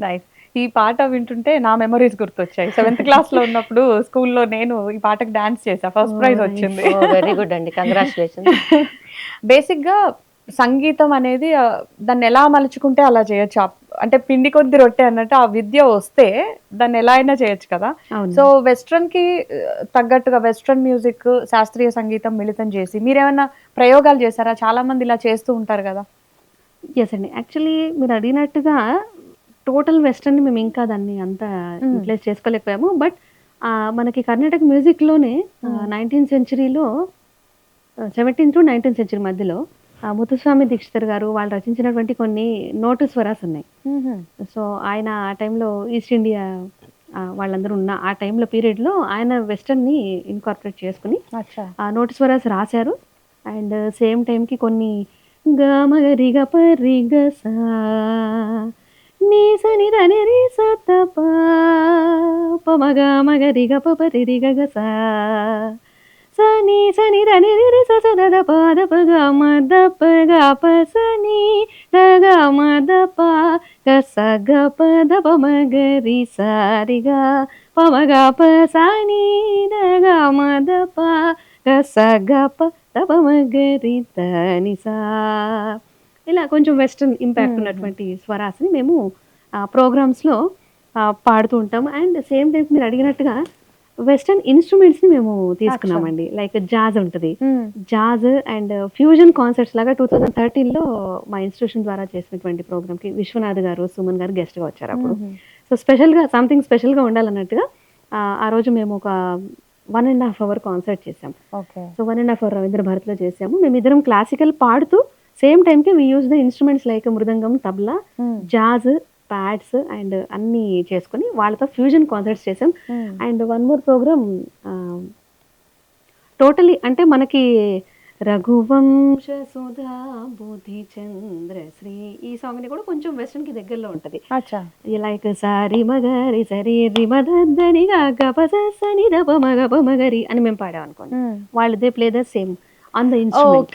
నైస్. ఈ పాట వింటుంటే నా మెమరీస్ గుర్తొచ్చాయి. 7th క్లాస్ లో ఉన్నప్పుడు స్కూల్లో నేను ఈ పాటకు డాన్స్ చేసా, ఫస్ట్ ప్రైజ్ వచ్చింది. వెరీ గుడ్ అండి, కంగ్రాచులేషన్స్. బేసిక్ గా సంగీతం అనేది దాన్ని ఎలా మలుచుకుంటే అలా చేయొచ్చు. అంటే పిండి కొద్ది రొట్టె అన్నట్టు ఆ విద్య వస్తే దాన్ని ఎలా అయినా చేయొచ్చు కదా. సో వెస్ట్రన్ కి తగ్గట్టుగా వెస్ట్రన్ మ్యూజిక్, శాస్త్రీయ సంగీతం మిళితం చేసి మీరేమైనా ప్రయోగాలు చేశారా? చాలా మంది ఇలా చేస్తూ ఉంటారు కదా. ఎస్ అండి, యాక్చువల్లీ మీరు అడిగినట్టుగా టోటల్ వెస్టర్న్ మేము ఇంకా దాన్ని అంతా యూటిలైజ్ చేసుకోలేకపోయాము. బట్ మనకి కర్ణాటక మ్యూజిక్లోనే 19th సెంచరీలో 17th to 19th సెంచరీ మధ్యలో ముత్తుస్వామి దీక్షితర్ గారు వాళ్ళు రచించినటువంటి కొన్ని నోటు స్వరాస్ ఉన్నాయి. సో ఆయన ఆ టైంలో ఈస్ట్ ఇండియా వాళ్ళందరూ ఉన్న ఆ టైంలో పీరియడ్లో ఆయన వెస్టర్న్ని ఇన్కార్పొరేట్ చేసుకుని ఆ నోటు స్వరాస్ రాశారు. అండ్ సేమ్ టైంకి కొన్ని గమగరిగ పరిగ సా నీ సని దని రి సత ప పమగ మగరిగ పపరిగ సా సని సని దని రి స స ద ప ద ప గ మ ద ప గ ప సని ద గ మ ద ప గ స గ ప ద ప మ గ రి స రి గ ప మ గ ప సని ద గ మ ద ప గ స గ ప ద ప మ గ రి త ని సా. ఇలా కొంచెం వెస్టర్న్ ఇంపాక్ట్ ఉన్నటువంటి స్వరాస్ని మేము ప్రోగ్రామ్స్లో పాడుతూ ఉంటాము. అండ్ సేమ్ టైం మీరు అడిగినట్టుగా వెస్టర్న్ ఇన్స్ట్రుమెంట్స్ని మేము తీసుకున్నామండి. లైక్ జాజ్ ఉంటుంది, జాజ్ అండ్ ఫ్యూజన్ కాన్సర్ట్స్ లాగా 2013లో మా ఇన్స్టిట్యూషన్ ద్వారా చేసినటువంటి ప్రోగ్రామ్కి విశ్వనాథ్ గారు, సుమన్ గారు గెస్ట్గా వచ్చారు అప్పుడు. సో స్పెషల్గా సంథింగ్ స్పెషల్గా ఉండాలన్నట్టుగా ఆ రోజు మేము ఒక 1.5 hour కాన్సర్ట్ చేసాం. సో 1.5 hour రవీంద్ర భారతిలో చేసాము. మేమిద్దరం క్లాసికల్ పాడుతూ సేమ్ టైంకి we use the instruments like mridangam, tabla, jazz, pads and అన్నీ చేసుకుని వాళ్ళతో ఫ్యూజన్ కాన్సర్ట్స్ చేసాం. And one more programme totally అంటే మనకి రఘువంశ సుధా బుద్ధి చంద్రశ్రీ ఈ సాంగ్ని కూడా కొంచెం వెస్టర్న్కి దగ్గరలో ఉంటుంది. లైక్ సారి మగరి సరి రి మదని గపసని దప మగ మగరి అని మేము పాడాం అనుకోండి, వాళ్ళు they play the same on the instrument.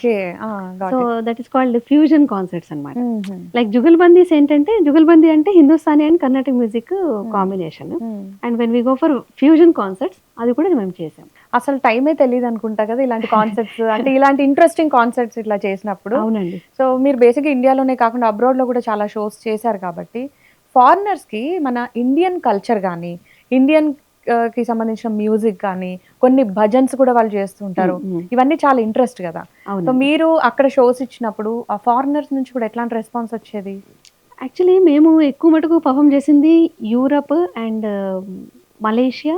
So that is called fusion concerts అన్నమాట. లైక్ జుగల్బందీస్ ఏంటంటే జుగల్బందీ అంటే Hindustani and Carnatic music combination. And when we go for fusion concerts అది కూడా మేము చేసాం. అసలు టైమే తెలియదు అనుకుంటా కదా ఇలాంటి కాన్సర్ట్స్ అంటే ఇలాంటి ఇంట్రెస్టింగ్ కాన్సర్ట్స్ ఇట్లా చేసినప్పుడు. అవునండి. సో మీరు బేసిక్గా ఇండియాలోనే కాకుండా అబ్రాడ్లో కూడా చాలా షోస్ చేశారు కాబట్టి ఫారినర్స్కి మన ఇండియన్ కల్చర్ కానీ ఇండియన్ కి సంబంధించిన మ్యూజిక్ కానీ కొన్ని భజన్స్ కూడా వాళ్ళు చేస్తుంటారు, ఇవన్నీ చాలా ఇంట్రెస్ట్ కదా. సో మీరు అక్కడ షోస్ ఇచ్చినప్పుడు ఆ ఫారినర్స్ నుంచి కూడా ఎట్లాంటి రెస్పాన్స్ వచ్చేది? యాక్చువల్లీ మేము ఎక్కువ మటుకు పర్ఫామ్ చేసింది యూరప్ అండ్ మలేషియా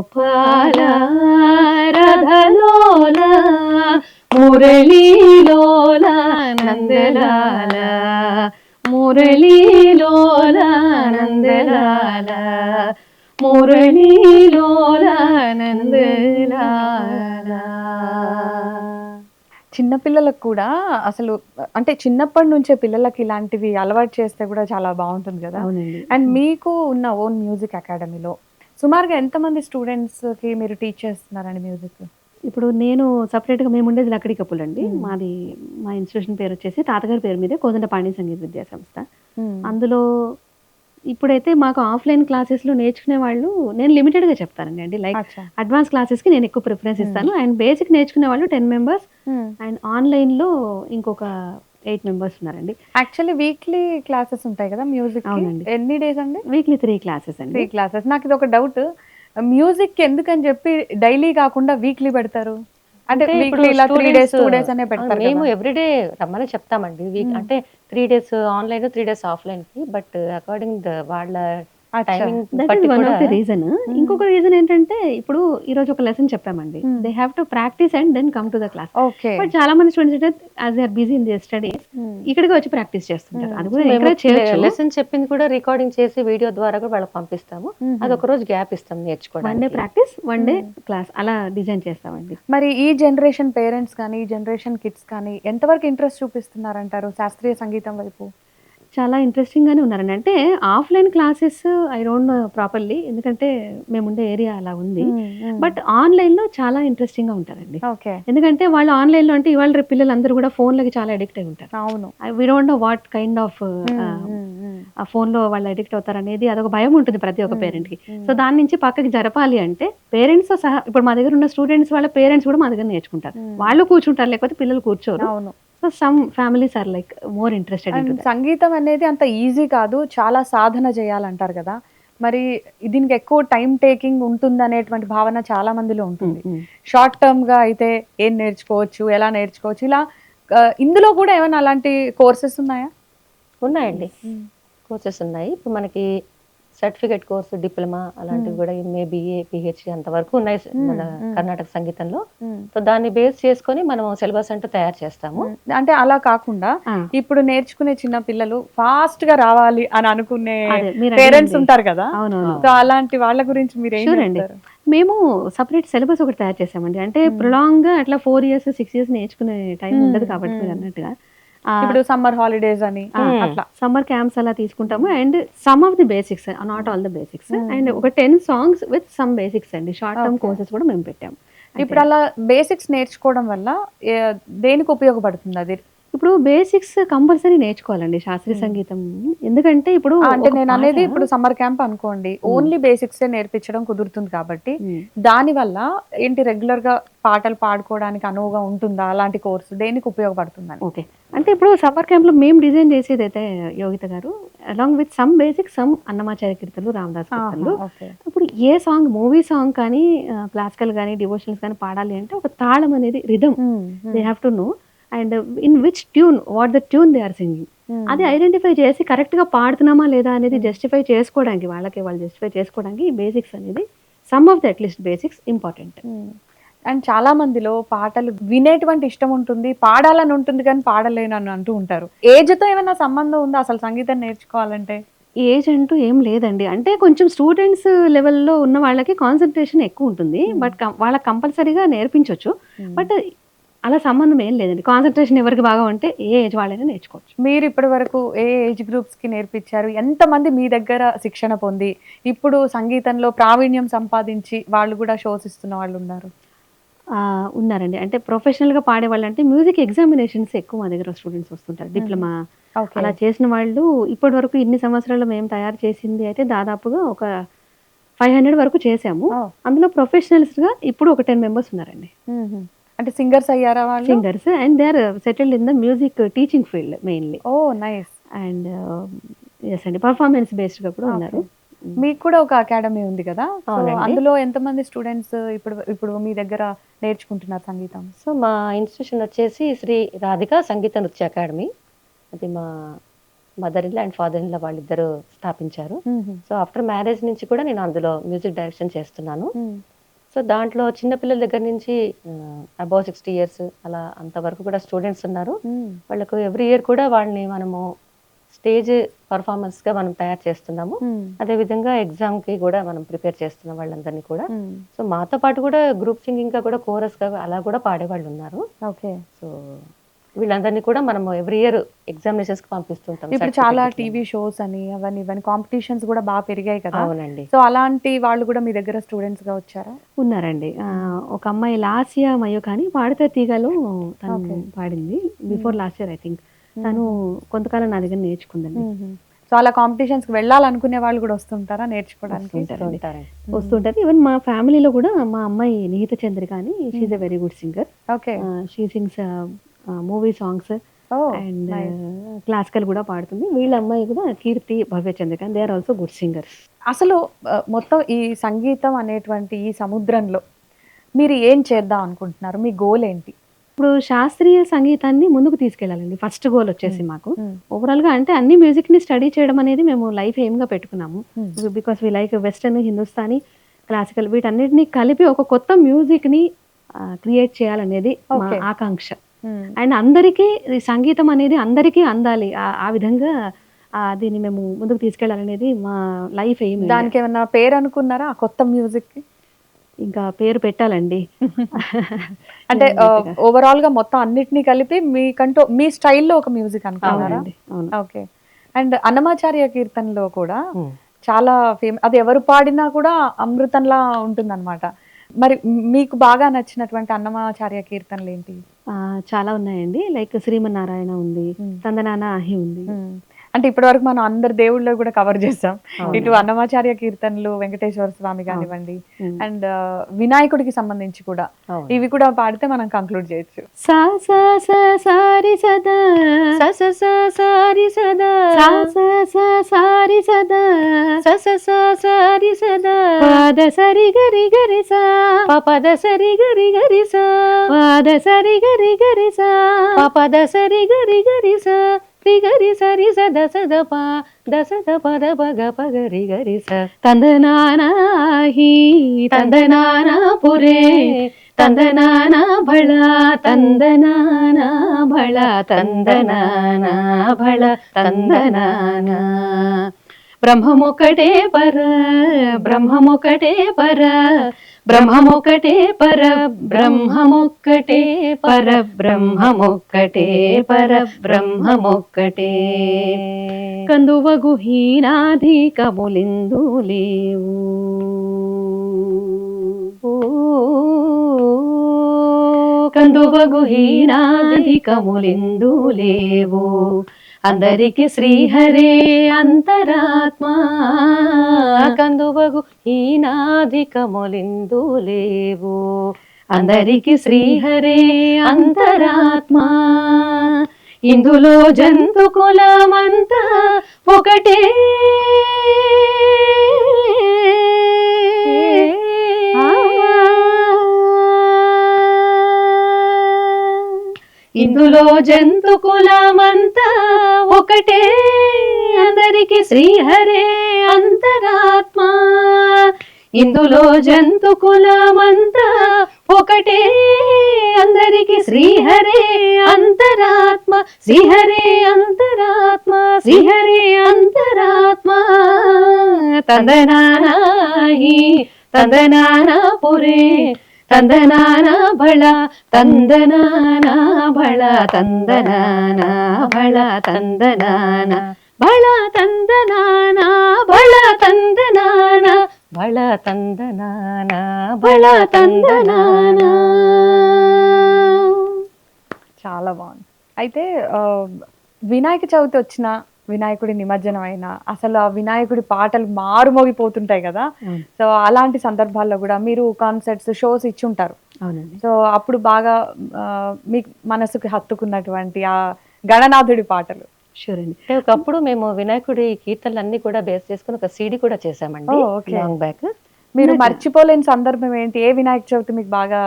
గోపాల రథలోల మురళీలోల నందలాల మురళీలోల నందలాల మురళీలోల నందలాల. చిన్నపిల్లలకు కూడా అసలు అంటే చిన్నప్పటి నుంచే పిల్లలకి ఇలాంటివి అలవాటు చేస్తే కూడా చాలా బాగుంటుంది కదా. అవునండి. అండ్ మీకు ఉన్న ఓన్ మ్యూజిక్ అకాడమీలో సుమారుగా ఎంతమంది స్టూడెంట్స్ కి మీరు టీచ్ చేస్తున్నారండి మ్యూజిక్? ఇప్పుడు నేను సపరేట్గా మేము ఉండేది లక్కడి కప్పులు అండి. మాది మా ఇన్స్టిట్యూషన్ పేరు వచ్చేసి తాతగారి పేరు మీదే కోదండపాణి సంగీత విద్యా సంస్థ. అందులో ఇప్పుడైతే మాకు ఆఫ్లైన్ క్లాసెస్లో నేర్చుకునే వాళ్ళు నేను లిమిటెడ్గా చెప్తానండి. అంటే లైక్ అడ్వాన్స్ క్లాసెస్కి నేను ఎక్కువ ప్రిఫరెన్స్ ఇస్తాను. అండ్ బేసిక్ నేర్చుకునే వాళ్ళు 10 మెంబర్స్ అండ్ ఆన్లైన్లో ఇంకొక 8 మెంబర్స్ ఉన్నారండి. యాక్చువల్లీ వీక్లీ క్లాసెస్ ఉంటాయి కదా మ్యూజిక్? అవునండి. ఎన్ని డేస్ అండి? వీక్లీ 3 క్లాసెస్ అండి. 3 క్లాసెస్. నాకు ఇది ఒక డౌట్, మ్యూజిక్ ఎందుకని చెప్పి డైలీ కాకుండా వీక్లీ పెడతారు? అంటే ఇప్పుడు వీక్లీ ఇలా 3 డేస్ 2 డేస్ అనే పెడతారు మేము కదా. ఎవ్రీడే రమ్మని చెప్తామండి. వీక్ అంటే 3 డేస్ ఆన్లైన్ 3 డేస్ ఆఫ్లైన్ కి. బట్ అకార్డింగ్ వాళ్ళ టైమింగ్ దట్ బట్టి ఈస్ వన్ కూడా ఆఫ్ ది రీజన్. ఇంకొక రీజన్ ఏంటంటే ఇప్పుడు ఈ రోజు ఒక లెసన్ చెప్పామండి. They have to practice and then come to the class. Okay. But చాలా మంది స్టూడెంట్స్ అంటే as they are busy in their studies ఇక్కడికి వచ్చి ప్రాక్టీస్ చేస్తుంటారు. అది కూడా ఎంకరేజ్ చేయొచ్చు. లెసన్ చెప్పింది కూడా రికార్డింగ్ చేసి వీడియో ద్వారా కూడా వాళ్ళకి పంపిస్తాము. అది ఒక రోజు గ్యాప్ ఇస్తాం వన్ డే నేర్చుకోవడానికి. ప్రాక్టీస్, వన్ డే క్లాస్ అలా డిజైన్ చేస్తామండి. మరి ఈ జనరేషన్ పేరెంట్స్ కానీ ఈ జనరేషన్ కిడ్స్ కానీ ఎంతవరకు ఇంట్రెస్ట్ చూపిస్తున్నారంటారు శాస్త్రీయ సంగీతం వైపు? చాలా ఇంట్రెస్టింగ్ గానే ఉన్నారండి. అంటే offline classes I don't know properly, ఎందుకంటే మేము ఉండే ఏరియా అలా ఉంది. బట్ ఆన్లైన్ లో చాలా ఇంట్రెస్టింగ్ గా ఉంటారండి. ఓకే. ఎందుకంటే వాళ్ళు ఆన్లైన్ లో అంటే ఇవాళ రేపు పిల్లలందరూ కూడా ఫోన్లకి చాలా అడిక్ట్ అయి ఉంటారు. అవును. We don't know what kind of ఆ ఫోన్ లో వాళ్ళు అడిక్ట్ అవుతారు అనేది అదొక భయం ఉంటుంది ప్రతి ఒక్క పేరెంట్ కి. సో దాని నుంచి పక్కకి జరపాలి అంటే పేరెంట్స్ తో సహా, ఇప్పుడు మా దగ్గర ఉన్న స్టూడెంట్స్ వాళ్ళ పేరెంట్స్ కూడా మా దగ్గర నేర్చుకుంటారు. వాళ్ళు కూర్చుంటారు, లేకపోతే పిల్లలు కూర్చోరు. అవును. So some families are like more interested in to. సంగీతం అనేది అంత ఈజీ కాదు, చాలా సాధన చేయాలంటారు కదా. మరి దీనికి ఎక్కువ టైం టేకింగ్ ఉంటుంది అనేటువంటి భావన చాలా మందిలో ఉంటుంది. షార్ట్ టర్మ్ గా అయితే ఏం నేర్చుకోవచ్చు, ఎలా నేర్చుకోవచ్చు, ఇలా ఇందులో కూడా ఏమైనా అలాంటి కోర్సెస్ ఉన్నాయా? ఉన్నాయండి, కోర్సెస్ ఉన్నాయి. ఇప్పుడు మనకి సర్టిఫికేట్ కోర్సు, డిప్లొమా అలాంటివి కూడా ఎంఏ, బిఏ, పిహెచ్డి అంతవరకు ఉన్నాయి మన కర్ణాటక సంగీతంలో. సో దాన్ని బేస్ చేసుకొని మనం సిలబస్ అంటూ తయారు చేస్తాము. అంటే అలా కాకుండా ఇప్పుడు నేర్చుకునే చిన్న పిల్లలు ఫాస్ట్ గా రావాలి అని అనుకునే పేరెంట్స్ ఉంటారు కదా. సో అలాంటి వాళ్ళ గురించి మీరు ఏం చెప్తారు? మేము సపరేట్ సిలబస్ ఒకటి తయారు చేసామండి. అంటే ప్రొలాంగ్ గా అట్లా 4 years 6 years నేర్చుకునే టైం ఉండదు కాబట్టి మీరు అన్నట్టుగా ఇప్పుడు సమ్మర్ హాలిడేస్ అని అట్లా సమ్మర్ క్యాంప్స్ అలా తీసుకుంటాము. And some of the basics, not all the basics, and ఒక 10 songs విత్ సమ్ బేసిక్స్ అండి. షార్ట్ టర్మ్ కోర్సెస్ కూడా మేము పెట్టాము. ఇప్పుడు అలా బేసిక్స్ నేర్చుకోవడం వల్ల దేనికి ఉపయోగపడుతుంది అది? ఇప్పుడు బేసిక్స్ కంపల్సరీ నేర్చుకోవాలండి శాస్త్రీయ సంగీతం. ఎందుకంటే ఇప్పుడు అంటే నేను అనేది ఇప్పుడు సమ్మర్ క్యాంప్ అనుకోండి, ఓన్లీ బేసిక్స్ నేర్పించడం కుదురుతుంది కాబట్టి దాని వల్ల ఏంటి రెగ్యులర్ గా పాటలు పాడుకోవడానికి అనువుగా ఉంటుందా? అలాంటి కోర్సు దేనికి ఉపయోగపడుతుందని? ఓకే, అంటే ఇప్పుడు సమ్మర్ క్యాంప్ లో మేము డిజైన్ చేసేది అయితే యోగిత గారు, along with some basic, some Annamacharya కీర్తనలు, రామదాస్ కీర్తనలు. ఇప్పుడు ఏ సాంగ్, మూవీ సాంగ్ కానీ క్లాసికల్ కానీ డివోషనల్స్ కానీ పాడాలి అంటే ఒక తాళం అనేది, rhythm they have to know, and in which tune, what the tune they are singing, అది ఐడెంటిఫై చేసి కరెక్ట్ గా పాడుతున్నామా లేదా అనేది జస్టిఫై చేసుకోవడానికి, వాళ్ళు జస్టిఫై చేసుకోవడానికి ఈ బేసిక్స్ అనేది, some of the at least basics important. And చాలా మందిలో పాటలు వినేటువంటి ఇష్టం ఉంటుంది, పాడాలని ఉంటుంది కానీ పాడలేను అని అంటూ ఉంటారు. ఏజ్ తో ఏమైనా సంబంధం ఉందా అసలు సంగీతం నేర్చుకోవాలంటే? ఏజ్ అంటూ ఏం లేదండి. అంటే కొంచెం స్టూడెంట్స్ లెవెల్లో ఉన్న వాళ్ళకి కాన్సన్ట్రేషన్ ఎక్కువ ఉంటుంది, బట్ వాళ్ళకి కంపల్సరీగా నేర్పించవచ్చు. బట్ అలా సంబంధం ఏం లేదండి. కాన్సన్ట్రేషన్ ఎవరికి బాగా ఉంటే ఏ ఏజ్ వాళ్ళైనా నేర్చుకోవచ్చు. మీరు ఇప్పటి వరకు ఏ ఏజ్ గ్రూప్స్ కి నేర్పించారు? ఎంతమంది మీ దగ్గర శిక్షణ పొంది ఇప్పుడు సంగీతంలో ప్రావీణ్యం సంపాదించి వాళ్ళు కూడా షోస్ ఇస్తున్న వాళ్ళు ఉన్నారు? ఉన్నారండి. అంటే ప్రొఫెషనల్గా పాడేవాళ్ళు, అంటే మ్యూజిక్ ఎగ్జామినేషన్స్ ఎక్కువ మా దగ్గర స్టూడెంట్స్ వస్తుంటారు. డిప్లొమా అలా చేసిన వాళ్ళు ఇప్పటి వరకు ఇన్ని సంవత్సరాలు మేము తయారు చేసింది అయితే దాదాపుగా ఒక 500 వరకు చేసాము. అందులో ప్రొఫెషనల్స్ గా ఇప్పుడు ఒక 10 members ఉన్నారండి. అంటే సింగర్స్ అయ్యారా వాళ్ళు? Singers, and they are settled in the music teaching field mainly. Oh nice. And yes అండి, పర్ఫార్మెన్స్ బేస్డ్ గా కూడా ఉన్నారు. మీకు కూడా ఒక అకాడమీ ఉంది కదా, అందులో ఎంతమంది స్టూడెంట్స్ ఇప్పుడు మీ దగ్గర నేర్చుకుంటున్నారు సంగీతం? సో మా ఇన్స్టిట్యూషన్ వచ్చేసి శ్రీ రాధిక సంగీత నృత్య అకాడమీ. అది మా mother in law and father in law వాళ్ళిద్దరు స్థాపించారు. సో ఆఫ్టర్ మ్యారేజ్ నుంచి కూడా నేను అందులో మ్యూజిక్ డైరెక్షన్ చేస్తున్నాను. సో దాంట్లో చిన్నపిల్లల దగ్గర నుంచి అబౌవ్ 60 ఇయర్స్ అలా అంతవరకు కూడా స్టూడెంట్స్ ఉన్నారు. వాళ్ళకు ఎవ్రీ ఇయర్ కూడా వాళ్ళని మనము స్టేజ్ పర్ఫార్మెన్స్గా మనం తయారు చేస్తున్నాము. అదేవిధంగా ఎగ్జామ్కి కూడా మనం ప్రిపేర్ చేస్తున్నాం వాళ్ళందరినీ కూడా. సో మాతో పాటు కూడా గ్రూప్ సింగింగ్గా కూడా కోరస్గా అలా కూడా పాడేవాళ్ళు ఉన్నారు. ఓకే. సో వీళ్ళందరినీ కూడా మనం ఎవ్రీ ఇయర్ ఎగ్జామినేషన్స్కి పంపిస్తుంటాం. ఇప్పుడు చాలా టీవీ షోస్ అని అవన్నీ ఇవన్నీ కాంపిటీషన్స్ కూడా బాగా పెరిగాయి కదా. అవునండి. సో అలాంటి వాళ్ళు కూడా మీ దగ్గర స్టూడెంట్స్ గా వచ్చారా? ఉన్నారండి. ఒక అమ్మాయి లాసియా మయో కానీ పాడితే తీగలో తను పాడింది before last year I think. తను కొంతకాలం నా దగ్గర నేర్చుకుందండి. సో అలా కాంపిటీషన్స్ కి వెళ్ళాలనుకునే వాళ్ళు కూడా వస్తుంటారా నేర్చుకోవడానికి? వస్తుంటారు. ఈవెన్ మా ఫ్యామిలీలో కూడా మా అమ్మాయి నిహిత చంద్రిక అని she's a very good singer. Okay. She sings movie songs and classical కూడా పాడుతుంది. వీళ్ళ అమ్మాయి కూడా Keerthi Bhavya Chandrika, they are also good singers. అసలు మొత్తం ఈ సంగీతం అనేటువంటి ఈ సముద్రంలో మీరు ఏం చేద్దాం అనుకుంటున్నారు? మీ గోల్ ఏంటి? ఇప్పుడు శాస్త్రీయ సంగీతాన్ని ముందుకు తీసుకెళ్ళాలండి ఫస్ట్ గోల్ వచ్చేసి మాకు. ఓవరాల్ గా అంటే అన్ని మ్యూజిక్ ని స్టడీ చేయడం అనేది మేము లైఫ్ ఎయిమ్ గా పెట్టుకున్నాము. Because we like western, Hindustani, classical వీటన్నిటిని కలిపి ఒక కొత్త మ్యూజిక్ ని క్రియేట్ చేయాలనేది మా ఆకాంక్ష. అండ్ అందరికీ సంగీతం అనేది అందరికీ అందాలి, ఆ విధంగా దీన్ని మేము ముందుకు తీసుకెళ్లాలనేది మా లైఫ్ ఎయిమ్. దానికి ఏమన్నా పేరు అనుకున్నారా ఆ కొత్త మ్యూజిక్ కి? ఇంకా పేరు పెట్టాలండి. అంటే ఓవరాల్ గా మొత్తం అన్నిటినీ కలిపి మీకంటూ మీ స్టైల్లో ఒక మ్యూజిక్ అనుకున్నారా? ఓకే. అండ్ అన్నమాచార్య కీర్తనలో కూడా చాలా అది ఎవరు పాడినా కూడా అమృతంలా ఉంటుంది అనమాట. మరి మీకు బాగా నచ్చినటువంటి అన్నమాచార్య కీర్తనలు ఏంటి? చాలా ఉన్నాయండి. లైక్ శ్రీమన్నారాయణ ఉంది, తందనాన అహి ఉంది. అంటే ఇప్పటి వరకు మనం అందరి దేవుళ్ళు కూడా కవర్ చేస్తాం. ఇటు అన్నమాచార్య కీర్తనలు, వెంకటేశ్వర స్వామి కానివ్వండి, అండ్ వినాయకుడికి సంబంధించి కూడా ఇవి కూడా పాడితే మనం కంక్లూడ్ చేయొచ్చు. సా సా సా సారి సదా సా సా సా సారి సదా సా సా సా సారి సదా సా సా సా సారి సదా పాద సరి గరి గరి సా పపద సరి గరి గరి సా పాద సరి గరి గరి సా పపద సరి గరి గరి సా రి గరి సరి స దస ద ప దస ద ప ద ప గ ప గ రి గరి స తందనానా హి తందనానా పురే తందనానా భళ తందనానా భళ తందనానా భళ తందనానా బ్రహ్మమొక్కటే పర బ్రహ్మమొక్కటే పర బ్రహ్మమొక్కటే పర బ్రహ్మమొక్కటే పర బ్రహ్మమొక్కటే పర బ్రహ్మమొక్కటే కందువగు హీనాధికములిందు లేవు కందువగు హీనాధికములిందు లేవు అందరికి శ్రీహరే అంతరాత్మా కందువగు హీనాధికములిందు లేవు అందరికి శ్రీహరే అంతరాత్మా ఇందులో జంతు కులమంతా ఒకటే ఇందులో జంతు కులమంతా ఒకటే అందరికి శ్రీహరే అంతరాత్మా ఇందులో జంతు కులమంతా ఒకటే అందరికి శ్రీహరే అంతరాత్మ శ్రీహరే అంతరాత్మ శ్రీహరే అంతరాత్మ తందనానాహి తందనానా పురే తందనానా భళ తందనానా భళ తందనానా భళ తందనానా భళ తందనానా భళ తందనానా భళ తందనానా భళ తందనానా. చాలా బాగుంది. అయితే వినాయక చవితి వచ్చిన వినాయకుడి నిమజ్జనం అయినా అసలు ఆ వినాయకుడి పాటలు మారుమోగిపోతుంటాయి కదా. సో అలాంటి సందర్భాల్లో కూడా మీరు కాన్సర్ట్స్ షోస్ ఇచ్చి ఉంటారు. అవునండి. సో అప్పుడు బాగా మీ మనసుకి హత్తుకున్నటువంటి ఆ గణనాథుడి పాటలు? షూర్ అండి. ఒకప్పుడు మేము వినాయకుడి కీర్తనలు అన్ని కూడా బేస్ చేసుకుని ఒక సీడీ కూడా చేసామండి లాంగ్ బ్యాక్. మీరు మర్చిపోలేని సందర్భం ఏంటి? ఏ వినాయక చవితి మీకు బాగా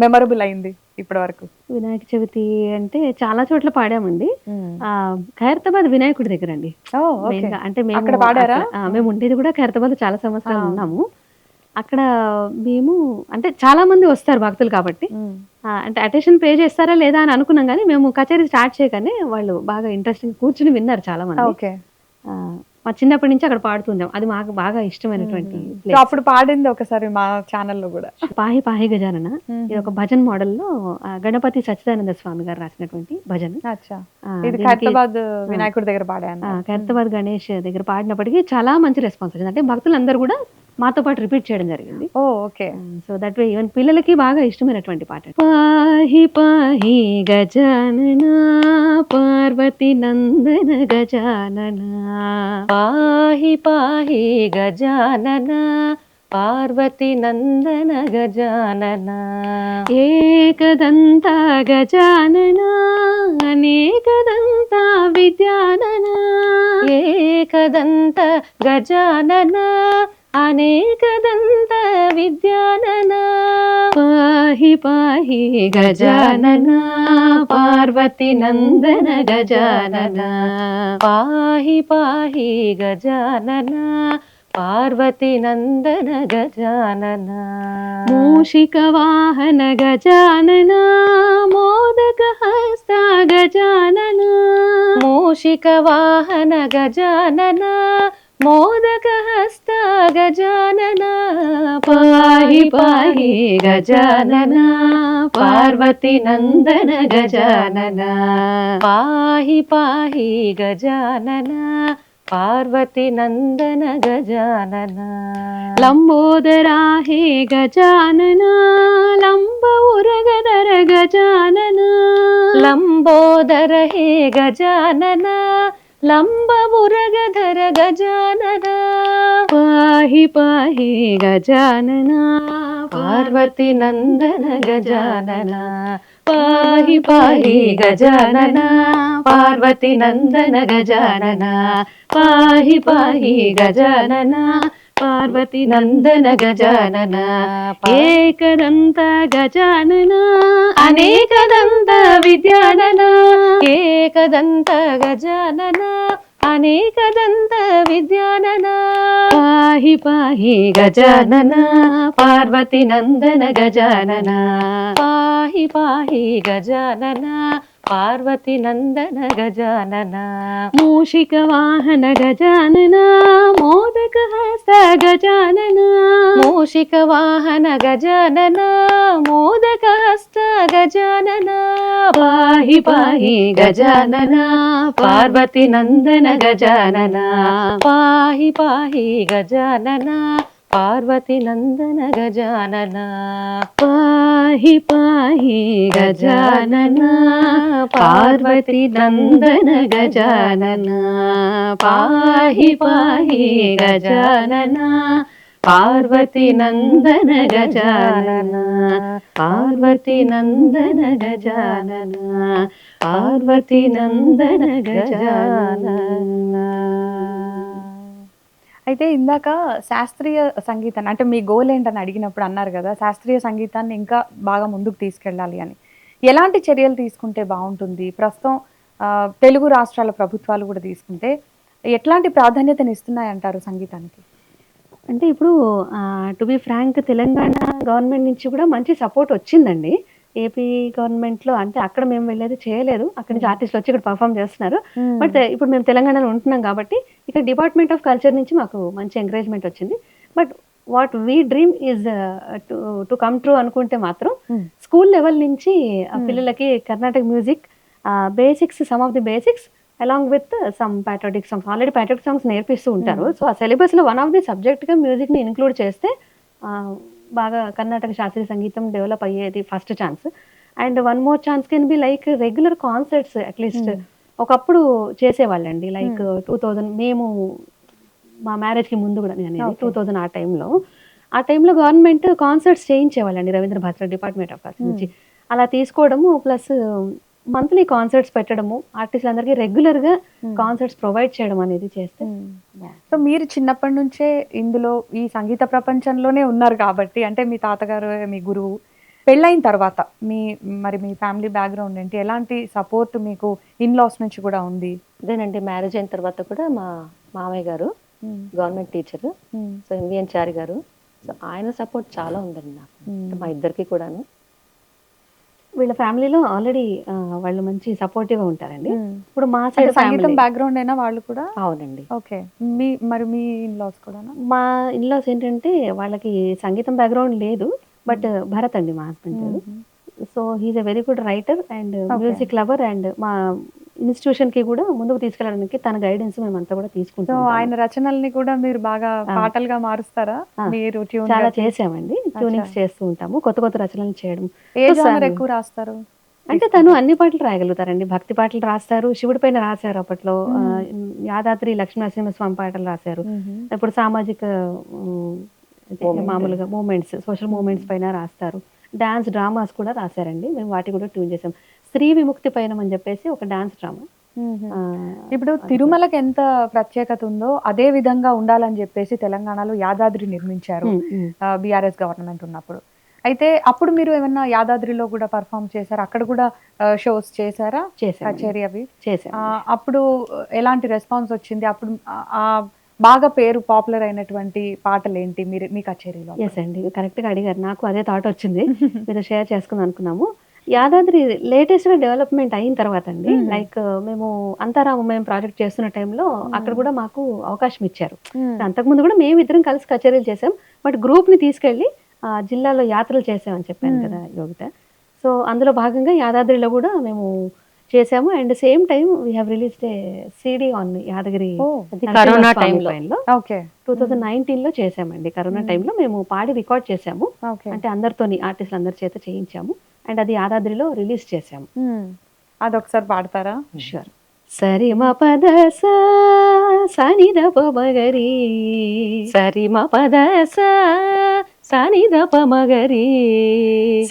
మెమరబుల్ అయింది ఇప్పటి వరకు? వినాయక చవితి అంటే చాలా చోట్ల పాడామండి. ఖైరతాబాద్ వినాయకుడి దగ్గర అండి. అంటే మేము ఉండేది కూడా ఖైరతాబాద్ చాలా సంవత్సరాలు ఉన్నాము. అక్కడ మేము అంటే చాలా మంది వస్తారు భక్తులు కాబట్టి అంటే అటెన్షన్ పే చేస్తారా లేదా అని అనుకున్నాం, కానీ మేము కచేరీ స్టార్ట్ చేయగానే వాళ్ళు బాగా ఇంట్రెస్టింగ్ కూర్చుని విన్నారు చాలా మంది. ఓకే. మా చిన్నప్పటి నుంచి అక్కడ పాడుతుందాం, అది మాకు బాగా ఇష్టమైనటువంటి place. అప్పుడు పాడింది ఒకసారి మా ఛానల్లో కూడా. పాహి పాహి గజానన ఇది ఒక భజన్ మోడల్లో గణపతి సచ్చిదానంద స్వామి గారు రాసినటువంటి భజన. అచ్చా. ఆ, ఇది దీనికి- ఖైరతాబాద్ వినాయకుడి దగ్గర పాడాను. ఖైరతాబాద్ గణేష్ దగ్గర పాడినప్పటికీ చాలా మంచి రెస్పాన్స్ వచ్చింది. అంటే భక్తులందరూ కూడా మాతో పాటు రిపీట్ చేయడం జరిగింది. Oh okay. So that way even పిల్లలకి బాగా ఇష్టమైనటువంటి పాట. పాహి పాహి గజానన పార్వతి నందన గజానన పాహి పాహి గజానన పార్వతి నందన గజానన ఏకదంత గజానన అనేకదంత విద్యానన ఏకదంత గజానన అనేకదంత విద్యానన పాహి పాహి గజానన పార్వతి నందన గజానన పాహి పాహి గజానన పార్వతి నందన గజానన మూషిక వాహన గజానన మోదక హస్త గజానన మూషిక వాహన గజానన మోదక హస్త గజానన పాహి పాహి గజానన పార్వతి నందన గజానన పాహి పాహి గజానన పార్వతి నందన గజానన లంబోదరా హే గజానన లంబ ఉరగదర గజానన లంబోదర హే గజానన లంబమురగధర గజానన పాహి పాహి గజానన పార్వతి నందన గజానన పాహి పాహి గజానన పార్వతి నందన గజానన పాహి పాహి గజానన పార్వతి నందన గజానన ఏకదంత గజానన అనేకదంత విద్యానన ఏకదంత గజానన అనేకదంత విద్యానన పాహి పాహి గజానన పార్వతి నందన గజానన పాహి పాహి గజానన పార్వతి నందన గజానన మూషిక వాహన గజానన మోదక హస్త గజానన మూషిక వాహన గజానన మోదక హస్త గజానన పాహి పాహి గజానన పార్వతి నందన గజానన పాహి పాహి గజానన పార్వతి నందన గజానన పాహి పాహి గజానన పార్వతి నందన గజానన పాహి పాహి గజానన పార్వతి నందన గజానన పార్వతి నందన గజానన పార్వతి నందన గజానన. అయితే ఇందాక శాస్త్రీయ సంగీతాన్ని అంటే మీ గోల్ ఏంటని అడిగినప్పుడు అన్నారు కదా, శాస్త్రీయ సంగీతాన్ని ఇంకా బాగా ముందుకు తీసుకెళ్ళాలి అని. ఎలాంటి చర్యలు తీసుకుంటే బాగుంటుంది? ప్రస్తుతం తెలుగు రాష్ట్రాల ప్రభుత్వాలు కూడా తీసుకుంటే ఎట్లాంటి ప్రాధాన్యతను ఇస్తున్నాయంటారు సంగీతానికి? అంటే ఇప్పుడు to be frank Telangana government నుంచి కూడా మంచి సపోర్ట్ వచ్చిందండి. ఏపీ గవర్నమెంట్లో అంటే అక్కడ మేము వెళ్ళేది చేయలేదు, అక్కడి నుంచి ఆర్టిస్టులు వచ్చి ఇక్కడ పర్ఫామ్ చేస్తున్నారు. బట్ ఇప్పుడు మేము తెలంగాణలో ఉంటున్నాం కాబట్టి ఇక్కడ డిపార్ట్మెంట్ ఆఫ్ కల్చర్ నుంచి మాకు మంచి ఎంకరేజ్మెంట్ వచ్చింది. But what we dream is to come true అనుకుంటే మాత్రం స్కూల్ లెవెల్ నుంచి పిల్లలకి Karnataka music basics, some of the basics along with some patriotic songs, already patriotic songs నేర్పిస్తూ ఉంటారు. సో ఆ సిలబస్లో వన్ ఆఫ్ ది సబ్జెక్ట్గా మ్యూజిక్ని ఇంక్లూడ్ చేస్తే బాగా కర్ణాటక శాస్త్రీయ సంగీతం డెవలప్ అయ్యేది first chance. And one more chance can be like regular concerts at least ఒకప్పుడు చేసేవాళ్ళండి. లైక్ 2000 మేము మా మ్యారేజ్కి ముందు కూడా నేను 2000 ఆ టైంలో గవర్నమెంట్ కాన్సర్ట్స్ చేయించేవాళ్ళండి Ravindra Bharathi department of culture నుంచి. అలా తీసుకోవడము ప్లస్ మంత్లీ కాన్సర్ట్స్ పెట్టడము, ఆర్టిస్టులు అందరికీ రెగ్యులర్గా కాన్సర్ట్స్ ప్రొవైడ్ చేయడం అనేది చేస్తే. సో మీరు చిన్నప్పటి నుంచే ఇందులో ఈ సంగీత ప్రపంచంలోనే ఉన్నారు కాబట్టి, అంటే మీ తాతగారు మీ గురువు, పెళ్ళైన తర్వాత మీ ఫ్యామిలీ బ్యాక్గ్రౌండ్ ఏంటి? ఎలాంటి సపోర్ట్ మీకు ఇన్లాస్ నుంచి కూడా ఉంది? అదేనండి, మ్యారేజ్ అయిన తర్వాత కూడా మా మామయ్య గారు గవర్నమెంట్ టీచర్, సో ఎంవిఎన్ చారి గారు, సో ఆయన సపోర్ట్ చాలా ఉందండి నాకు, అంటే మా ఇద్దరికి కూడాను. వీళ్ళ ఫ్యామిలీలో ఆల్రెడీ వాళ్ళు మంచి సపోర్టివ్గా ఉంటారండి. ఇప్పుడు మా అంటే సైడ్ సంగీతం ఫ్యామిలీ బ్యాక్గ్రౌండ్ అయినా వాళ్ళు కూడా? అవునండి. ఓకే. మీ ఇన్‌లాస్ కూడానా? మా ఇన్‌లాస్ ఏంటంటే వాళ్ళకి సంగీతం బ్యాక్‌గ్రౌండ్ లేదు. బట్ భరత్ అండి మా హస్బెండ్ పేరు. So he is a very good writer and music lover and మా ఇన్‌స్టిట్యూషన్‌కి కూడా ముందుకు తీసుకెళ్ళడానికి తన గైడెన్స్ మేమంతా కూడా సో తీసుకుంటూ ఆయన ఉంటాము. రచనల్ని కూడా మీరు బాగా పాటలుగా మారుస్తారా? ఆ, మీరు ట్యూన్ చాలా చేసామండి. ట్యూనింగ్స్ చేస్తూ ఉంటాము. కొత్త కొత్త రచనలు చేయడం. ఏ సో, జానర్ ఎక్కువ రాస్తారు? అంటే తను అన్ని పాటలు రాయగలుగుతారండి. భక్తి పాటలు రాస్తారు. శివుడి పైన రాశారు అప్పట్లో. యాదాద్రి లక్ష్మీనరసింహస్వామి పాటలు రాశారు. ఇప్పుడు సామాజిక హ్మ్, మామూలుగా మూవ్‌మెంట్స్, సోషల్ మూవ్‌మెంట్స్ పైన రాస్తారు. డాన్స్ డ్రామాస్ కూడా రాశారండి. మేము వాటికి కూడా ట్యూన్ చేసాం. స్త్రీ విముక్తి పయనం అని చెప్పేసి ఒక డాన్స్ డ్రామా. ఇప్పుడు తిరుమలకి ఎంత ప్రత్యేకత ఉందో అదే విధంగా ఉండాలని చెప్పేసి తెలంగాణలో యాదాద్రి నిర్మించారు బీఆర్ఎస్ గవర్నమెంట్ ఉన్నప్పుడు. అయితే అప్పుడు మీరు ఏమన్నా యాదాద్రిలో కూడా పర్ఫామ్ చేశారా? అక్కడ కూడా షోస్ చేశారా? కచేరీ అవి చేసాం. అప్పుడు ఎలాంటి రెస్పాన్స్ వచ్చింది? అప్పుడు బాగా పేరు పాపులర్ అయినటువంటి పాటలు ఏంటి మీ కచేరీలో? ఎస్ అండి, కరెక్ట్గా అడిగారు. నాకు అదే థాట్ వచ్చింది. మీతో షేర్ చేసుకుందాం అనుకున్నాము. యాదాద్రి లేటెస్ట్గా డెవలప్మెంట్ అయిన తర్వాత అండి, లైక్ మేము అంతారామం మేము ప్రాజెక్ట్ చేస్తున్న టైంలో అక్కడ కూడా మాకు అవకాశం ఇచ్చారు. అంతకుముందు కూడా మేము ఇద్దరం కలిసి కచేరీలు చేసాం. బట్ గ్రూప్ని తీసుకెళ్ళి జిల్లాలో యాత్రలు చేసామని చెప్పాను కదా యోగిత. సో అందులో భాగంగా యాదాద్రిలో కూడా మేము చేసాము. And same time we have released A CD on Yadagiri corona టైంలో 2019లో చేసామండి. కరోనా టైంలో మేము పాడి రికార్డ్ చేసాము. అంటే అందరితోని ఆర్టిస్టులు అందరి చేత చేయించాము. అండ్ అది యాదాద్రిలో రిలీజ్ చేసాము. అదొకసారి పాడతారా? షూర్. సరి మ పద సని ద ప మగరి, సరి మ పద సని ద ప మగరి,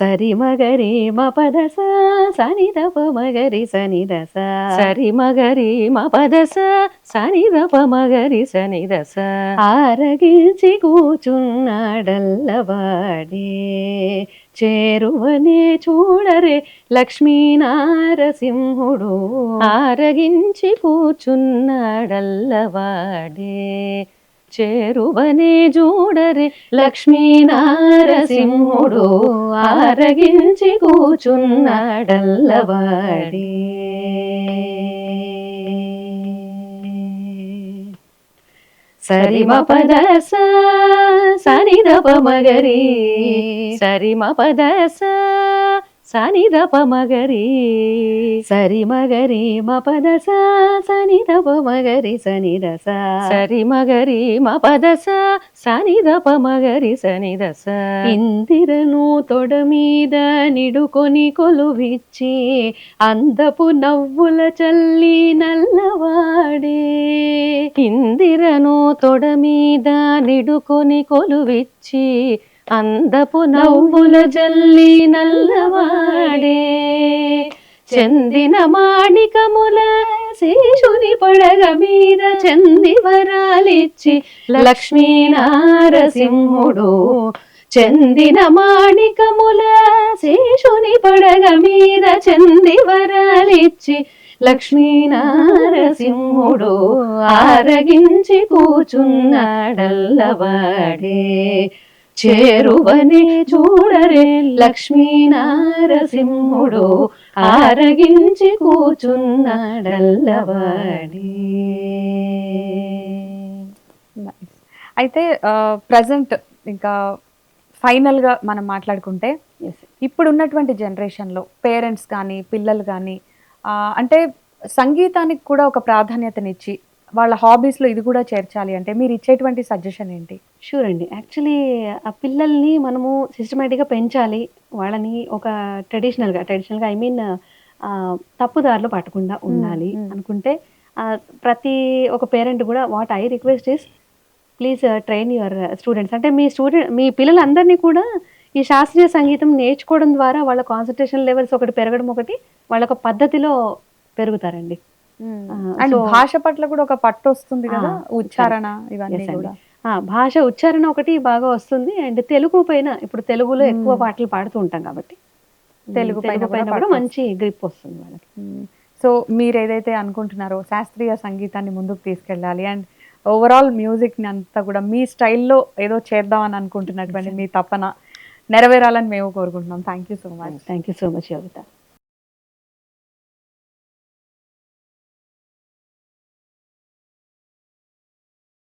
సరి మగరి మ పద సని ద ప మగరి సని ద సరి మగరి మ పద సని ద ప మగరి సని ద ఆరగించి కూచున్నాడల్లవాడే, చేరువనే చూడరే లక్ష్మీనారసింహుడు, ఆరగించి కూచున్నాడల్లవాడే, చేరువనే చూడరే లక్ష్మీనారసింహుడు, ఆరగించి కూచున్నాడల్లవాడే. సరి మ పద సని ద ప మగరి, సరి మ పద సని ద ప మగరి, సరి మగరి మ పద సని ద ప మగరి సని ద సరి మగరి మ పద సని ద ప మగరి సని ద. ఇందిరను తొడ మీద నిడుకొని కొలువిచ్చి, అందపు నవ్వుల చల్లి నల్లవాడే, ఇందిరను తొడ మీద నిడుకొని కొలువిచ్చి, అందపు నవ్వుల జల్లి నల్లవాడే, చెందిన మాణికముల శేషుని పడగ మీద చంది వరాలిచ్చి లక్ష్మీనారసింహుడు, చెందిన మాణికముల శేషుని పడగ మీద చంది వరాలిచ్చి లక్ష్మీనారసింహుడు, ఆరగించి కూచున్నాడల్లవాడే, చేరువనే చూడరే లక్ష్మీనారసింహుడు, ఆరగించి కూచున్నాడల్లవాడే. అయితే ప్రజెంట్ ఇంకా ఫైనల్గా మనం మాట్లాడుకుంటే, ఇప్పుడు ఉన్నటువంటి జనరేషన్లో పేరెంట్స్ కానీ పిల్లలు కానీ అంటే సంగీతానికి కూడా ఒక ప్రాధాన్యతనిచ్చి వాళ్ళ హాబీస్లో ఇది కూడా చేర్చాలి అంటే మీరు ఇచ్చేటువంటి సజెషన్ ఏంటి? షూర్ అండి. యాక్చువల్లీ ఆ పిల్లల్ని మనము సిస్టమేటిక్గా పెంచాలి. వాళ్ళని ఒక ట్రెడిషనల్గా ఐ మీన్ తప్పుదారిలో పట్టకుండా ఉండాలి అనుకుంటే, ప్రతి ఒక పేరెంట్ కూడా what I request is please train your students. అంటే మీ పిల్లలందరినీ కూడా ఈ శాస్త్రీయ సంగీతం నేర్చుకోవడం ద్వారా వాళ్ళ కాన్సన్ట్రేషన్ లెవెల్స్ ఒకటి పెరగడం, ఒకటి వాళ్ళొక పద్ధతిలో పెరుగుతారండి. అండ్ భాష పట్ల కూడా ఒక పట్టు వస్తుంది కదా, ఉచ్చారణ ఇవన్నీ కూడా. భాష ఉచ్చారణ ఒకటి బాగా వస్తుంది. అండ్ తెలుగు పైన ఇప్పుడు తెలుగులో ఎక్కువ పాటలు పాడుతూ ఉంటాం కాబట్టి తెలుగు పైన కూడా మంచి గ్రిప్ వస్తుంది వాళ్ళకి. సో మీరు ఏదైతే అనుకుంటున్నారో శాస్త్రీయ సంగీతాన్ని ముందుకు తీసుకెళ్ళాలి అండ్ ఓవరాల్ మ్యూజిక్ని అంతా కూడా మీ స్టైల్లో ఏదో చేద్దామని అనుకుంటున్నటువంటి మీ తపన నెరవేరాలని మేము కోరుకుంటున్నాం. Thank you so much. Thank you so much Yogita.